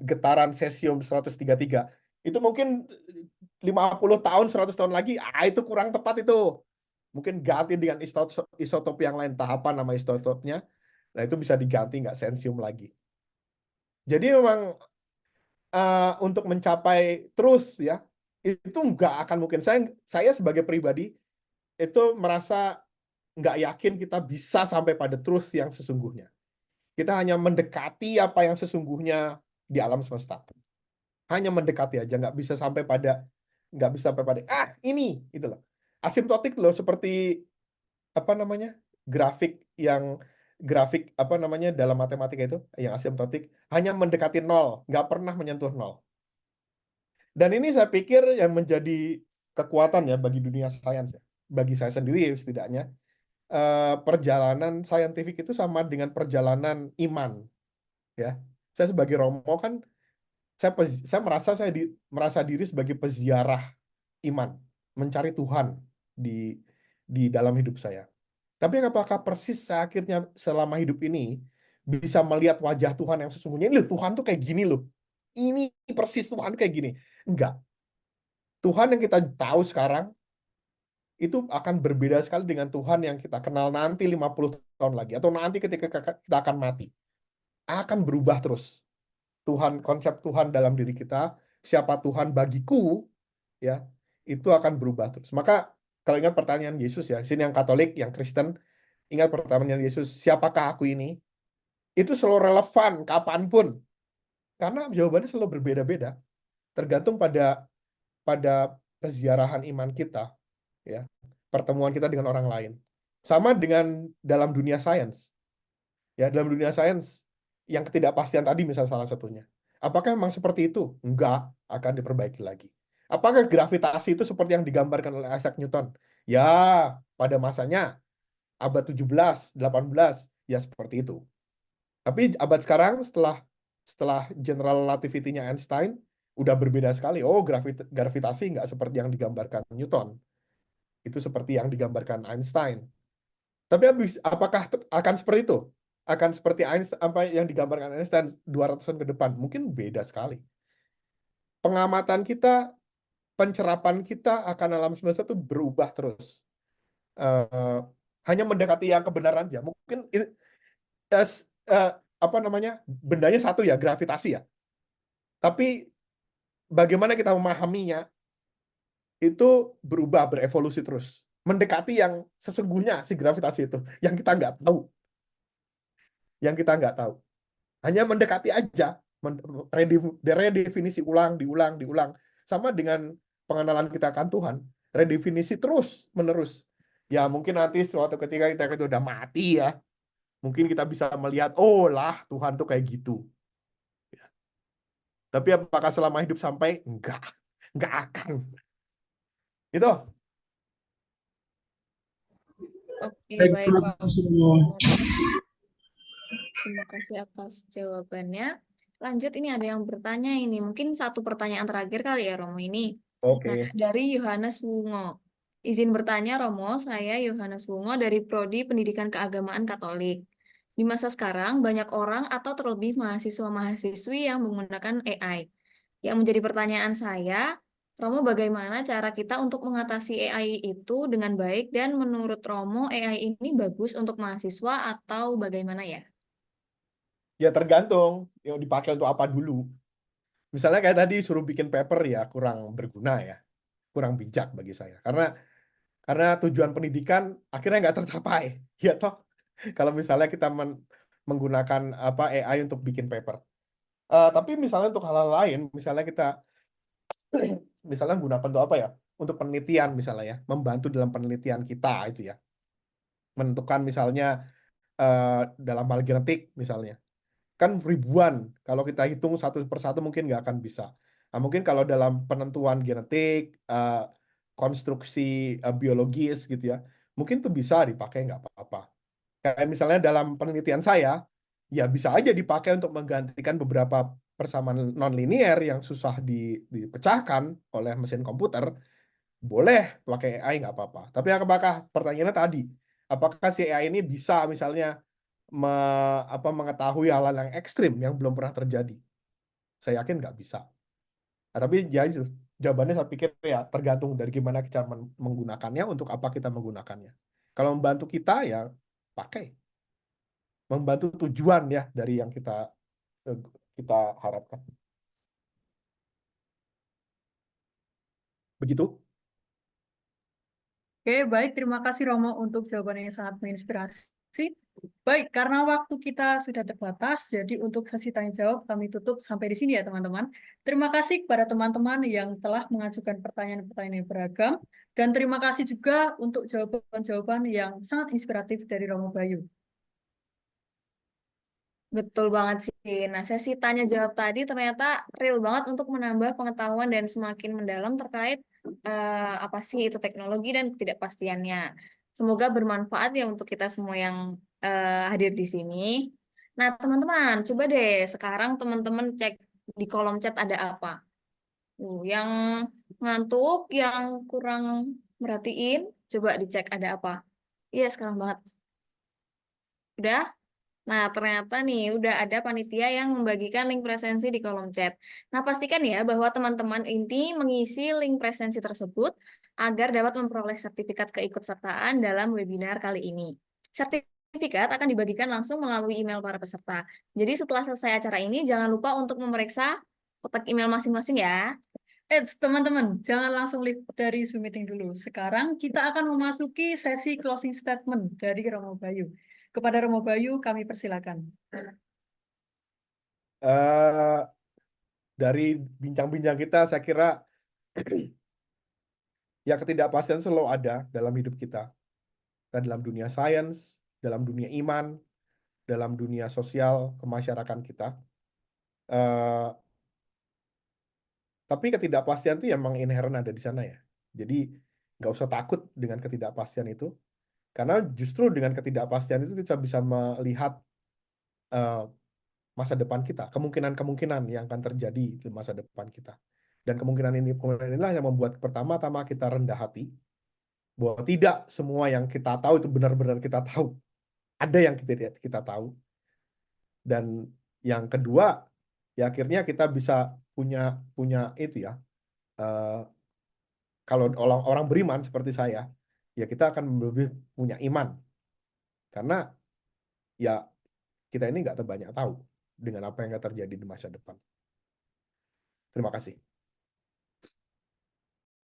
Speaker 4: getaran cesium 133, itu mungkin 50 tahun 100 tahun lagi itu kurang tepat itu, mungkin ganti dengan isotop yang lain, tahapan nama isotopnya, nah itu bisa diganti nggak sensium lagi. Jadi memang untuk mencapai truth ya itu nggak akan mungkin. Saya sebagai pribadi itu merasa nggak yakin kita bisa sampai pada truth yang sesungguhnya. Kita hanya mendekati apa yang sesungguhnya di alam semesta. Hanya mendekati aja, nggak bisa sampai pada ini itu loh. Asimptotik loh, seperti apa namanya grafik apa namanya dalam matematika itu yang asimptotik, hanya mendekati nol, nggak pernah menyentuh nol. Dan ini saya pikir yang menjadi kekuatan ya bagi dunia sains ya. Bagi saya sendiri setidaknya perjalanan saintifik itu sama dengan perjalanan iman ya. Saya sebagai Romo kan saya merasa diri sebagai peziarah iman, mencari Tuhan di dalam hidup saya. Tapi apakah persis saya akhirnya selama hidup ini bisa melihat wajah Tuhan yang sesungguhnya? Ini loh, Tuhan tuh kayak gini loh. Ini persis Tuhan kayak gini. Enggak. Tuhan yang kita tahu sekarang itu akan berbeda sekali dengan Tuhan yang kita kenal nanti 50 tahun lagi, atau nanti ketika kita akan mati. Akan berubah terus. Konsep Tuhan dalam diri kita, siapa Tuhan bagiku, ya, itu akan berubah terus. Maka kalau ingat pertanyaan Yesus ya, sini yang Katolik, yang Kristen, ingat pertanyaan Yesus, siapakah aku ini? Itu selalu relevan kapanpun. Karena jawabannya selalu berbeda-beda. Tergantung pada keziarahan iman kita, ya, pertemuan kita dengan orang lain. Sama dengan dalam dunia sains. Ya, dalam dunia sains yang ketidakpastian tadi misal salah satunya. Apakah memang seperti itu? Enggak, akan diperbaiki lagi. Apakah gravitasi itu seperti yang digambarkan oleh Isaac Newton? Ya, pada masanya abad 17, 18, ya seperti itu. Tapi abad sekarang setelah general relativity-nya Einstein udah berbeda sekali. Oh, gravitasi nggak seperti yang digambarkan Newton. Itu seperti yang digambarkan Einstein. Tapi apakah akan seperti itu? Akan seperti Einstein, apa yang digambarkan Einstein 200 tahun ke depan? Mungkin beda sekali. Pengamatan kita, pencerapan kita akan alam semesta itu berubah terus. Hanya mendekati yang kebenaran aja. Mungkin apa namanya, bendanya satu ya, gravitasi ya. Tapi bagaimana kita memahaminya itu berubah, berevolusi terus. Mendekati yang sesungguhnya si gravitasi itu, yang kita nggak tahu. Yang kita nggak tahu. Hanya mendekati aja, redefinisi ulang, diulang. Sama dengan pengenalan kita akan Tuhan, redefinisi terus menerus. Ya mungkin nanti suatu ketika kita udah mati ya, mungkin kita bisa melihat, oh lah Tuhan tuh kayak gitu. Ya. Tapi apakah selama hidup sampai? Enggak akan. Itu.
Speaker 2: Oke,
Speaker 5: Baik,
Speaker 2: baik Pak. Terima kasih atas jawabannya. Lanjut, ini ada yang bertanya ini. Mungkin satu pertanyaan terakhir kali ya, Romo ini.
Speaker 4: Oke.
Speaker 2: Nah, dari Yohanes Wungo. Izin bertanya, Romo, saya Yohanes Wungo dari Prodi Pendidikan Keagamaan Katolik. Di masa sekarang, banyak orang atau terlebih mahasiswa-mahasiswi yang menggunakan AI. Yang menjadi pertanyaan saya, Romo, bagaimana cara kita untuk mengatasi AI itu dengan baik dan menurut Romo AI ini bagus untuk mahasiswa atau bagaimana ya?
Speaker 4: Ya tergantung yang dipakai untuk apa dulu. Misalnya kayak tadi suruh bikin paper ya kurang berguna ya, kurang bijak bagi saya. Karena tujuan pendidikan akhirnya nggak tercapai, ya toh. Kalau misalnya kita menggunakan apa AI untuk bikin paper. Tapi misalnya untuk hal-hal lain, misalnya kita misalnya gunakan untuk apa ya? Untuk penelitian misalnya ya, membantu dalam penelitian kita itu ya. Menentukan misalnya dalam hal genetik misalnya. Kan ribuan, kalau kita hitung satu persatu mungkin nggak akan bisa. Nah, mungkin kalau dalam penentuan genetik, konstruksi biologis gitu ya, mungkin itu bisa dipakai nggak apa-apa. Kayak misalnya dalam penelitian saya, ya bisa aja dipakai untuk menggantikan beberapa persamaan nonlinier yang susah dipecahkan oleh mesin komputer. Boleh pakai AI nggak apa-apa. Tapi apakah pertanyaannya tadi, apakah si AI ini bisa misalnya mengetahui hal-hal yang ekstrim yang belum pernah terjadi? Saya yakin nggak bisa. Nah, tapi ya jawabannya saya pikir ya tergantung dari gimana kita menggunakannya, untuk apa kita menggunakannya. Kalau membantu kita ya pakai. Membantu tujuan ya dari yang eh, kita harapkan. Begitu.
Speaker 3: Oke, baik. Terima kasih Romo untuk jawaban yang sangat menginspirasi. Baik, karena waktu kita sudah terbatas, jadi untuk sesi tanya jawab kami tutup sampai di sini ya teman-teman. Terima kasih kepada teman-teman yang telah mengajukan pertanyaan-pertanyaan yang beragam, dan terima kasih juga untuk jawaban-jawaban yang sangat inspiratif dari Romo Bayu.
Speaker 2: Betul banget sih. Nah, sesi tanya jawab tadi ternyata real banget untuk menambah pengetahuan dan semakin mendalam terkait apa sih itu teknologi dan ketidakpastiannya. Semoga bermanfaat ya untuk kita semua yang hadir di sini. Nah, teman-teman, coba deh sekarang teman-teman cek di kolom chat ada apa. Yang ngantuk, yang kurang merhatiin, coba dicek ada apa. Iya, sekarang banget. Udah? Nah, ternyata nih udah ada panitia yang membagikan link presensi di kolom chat. Nah, pastikan ya bahwa teman-teman ini mengisi link presensi tersebut agar dapat memperoleh sertifikat keikutsertaan dalam webinar kali ini. Sertifikat akan dibagikan langsung melalui email para peserta. Jadi setelah selesai acara ini, jangan lupa untuk memeriksa kotak email masing-masing ya.
Speaker 3: Teman-teman, jangan langsung leave dari Zoom meeting dulu. Sekarang kita akan memasuki sesi closing statement dari Romo Bayu. Kepada Romo Bayu, kami persilakan.
Speaker 4: Eh, dari bincang-bincang kita, saya kira ya ketidakpastian selalu ada dalam hidup kita. Dalam dunia sains, dalam dunia iman, dalam dunia sosial, kemasyarakatan kita. Eh, tapi ketidakpastian itu emang inherent ada di sana ya. Jadi nggak usah takut dengan ketidakpastian itu. Karena justru dengan ketidakpastian itu kita bisa melihat eh, masa depan kita, kemungkinan-kemungkinan yang akan terjadi di masa depan kita. Dan kemungkinan inilah yang membuat pertama-tama kita rendah hati, bahwa tidak semua yang kita tahu itu benar-benar kita tahu. Ada yang kita tahu. Dan yang kedua, ya akhirnya kita bisa punya punya itu ya. eh, Kalau orang beriman seperti saya, ya kita akan lebih punya iman. Karena ya kita ini nggak terbanyak tahu dengan apa yang akan terjadi di masa depan. Terima kasih.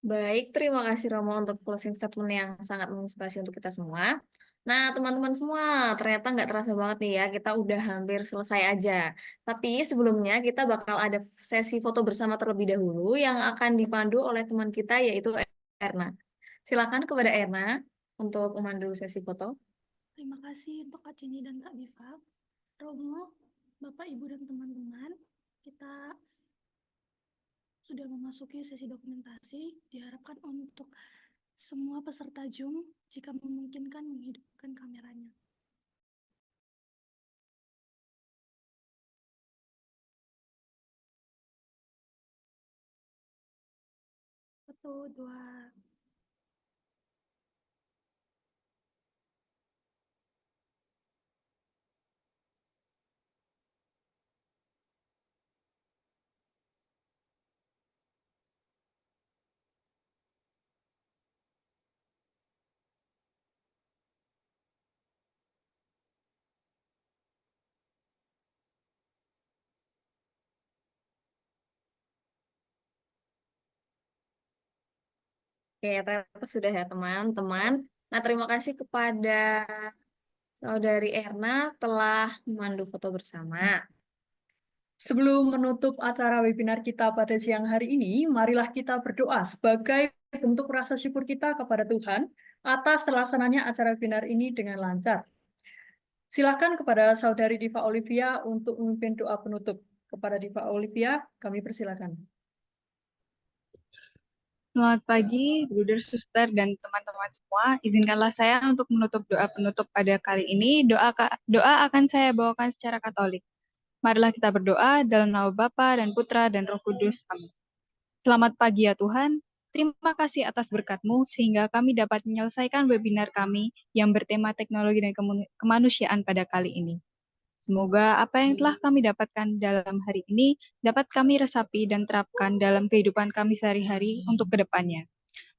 Speaker 2: Baik, terima kasih Romo untuk closing statement yang sangat menginspirasi untuk kita semua. Nah, teman-teman semua, ternyata nggak terasa banget nih ya, kita udah hampir selesai aja. Tapi sebelumnya kita bakal ada sesi foto bersama terlebih dahulu yang akan dipandu oleh teman kita yaitu Erna. Silakan kepada Erna untuk memandu sesi foto.
Speaker 5: Terima kasih untuk Kak Cini dan Kak Biva. Romo, Bapak, Ibu, dan teman-teman, kita sudah memasuki sesi dokumentasi. Diharapkan untuk semua peserta Zoom, jika memungkinkan, menghidupkan kameranya. 1, 2,
Speaker 2: Oke, ternyata sudah ya teman-teman. Nah, terima kasih kepada Saudari Erna telah memandu foto bersama.
Speaker 3: Sebelum menutup acara webinar kita pada siang hari ini, marilah kita berdoa sebagai bentuk rasa syukur kita kepada Tuhan atas terlaksananya acara webinar ini dengan lancar. Silakan kepada Saudari Diva Olivia untuk memimpin doa penutup. Kepada Diva Olivia, kami persilakan.
Speaker 6: Selamat pagi, Bruder, Suster, dan teman-teman semua. Izinkanlah saya untuk menutup doa penutup pada kali ini. Doa akan saya bawakan secara Katolik. Marilah kita berdoa dalam nama Bapa dan Putra dan Roh Kudus. Amin. Selamat pagi ya Tuhan. Terima kasih atas berkat-Mu sehingga kami dapat menyelesaikan webinar kami yang bertema teknologi dan kemanusiaan pada kali ini. Semoga apa yang telah kami dapatkan dalam hari ini dapat kami resapi dan terapkan dalam kehidupan kami sehari-hari untuk kedepannya.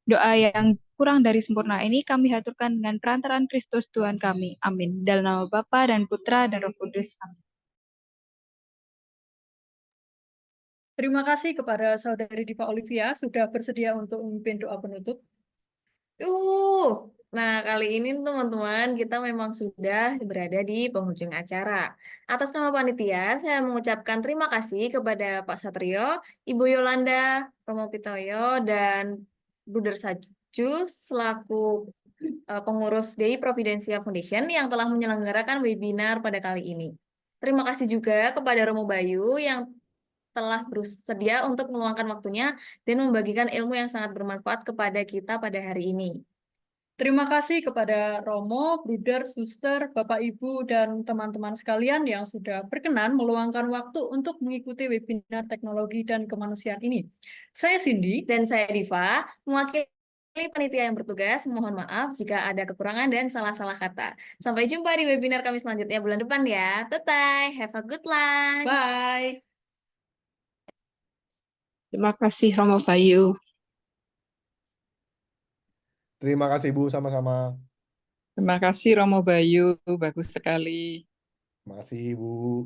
Speaker 6: Doa yang kurang dari sempurna ini kami haturkan dengan perantaraan Kristus Tuhan kami. Amin. Dalam nama Bapa dan Putra dan Roh Kudus. Amin.
Speaker 3: Terima kasih kepada Saudari Diva Olivia sudah bersedia untuk memimpin doa penutup.
Speaker 2: Nah kali ini teman-teman kita memang sudah berada di penghujung acara. Atas nama panitia, saya mengucapkan terima kasih kepada Pak Satrio, Ibu Yolanda, Romo Pitoyo, dan Bruder Saju selaku pengurus DI Providensia Foundation yang telah menyelenggarakan webinar pada kali ini. Terima kasih juga kepada Romo Bayu yang telah bersedia untuk meluangkan waktunya dan membagikan ilmu yang sangat bermanfaat kepada kita pada hari ini.
Speaker 3: Terima kasih kepada Romo, Bruder, Suster, Bapak Ibu, dan teman-teman sekalian yang sudah berkenan meluangkan waktu untuk mengikuti webinar teknologi dan kemanusiaan ini. Saya Cindy.
Speaker 2: Dan saya Diva, mewakili panitia yang bertugas. Mohon maaf jika ada kekurangan dan salah-salah kata. Sampai jumpa di webinar kami selanjutnya bulan depan ya. Bye-bye, have a good lunch.
Speaker 3: Bye.
Speaker 7: Terima kasih Romo Bayu.
Speaker 4: Terima kasih Bu, sama-sama.
Speaker 7: Terima kasih Romo Bayu, bagus sekali.
Speaker 4: Terima kasih Bu.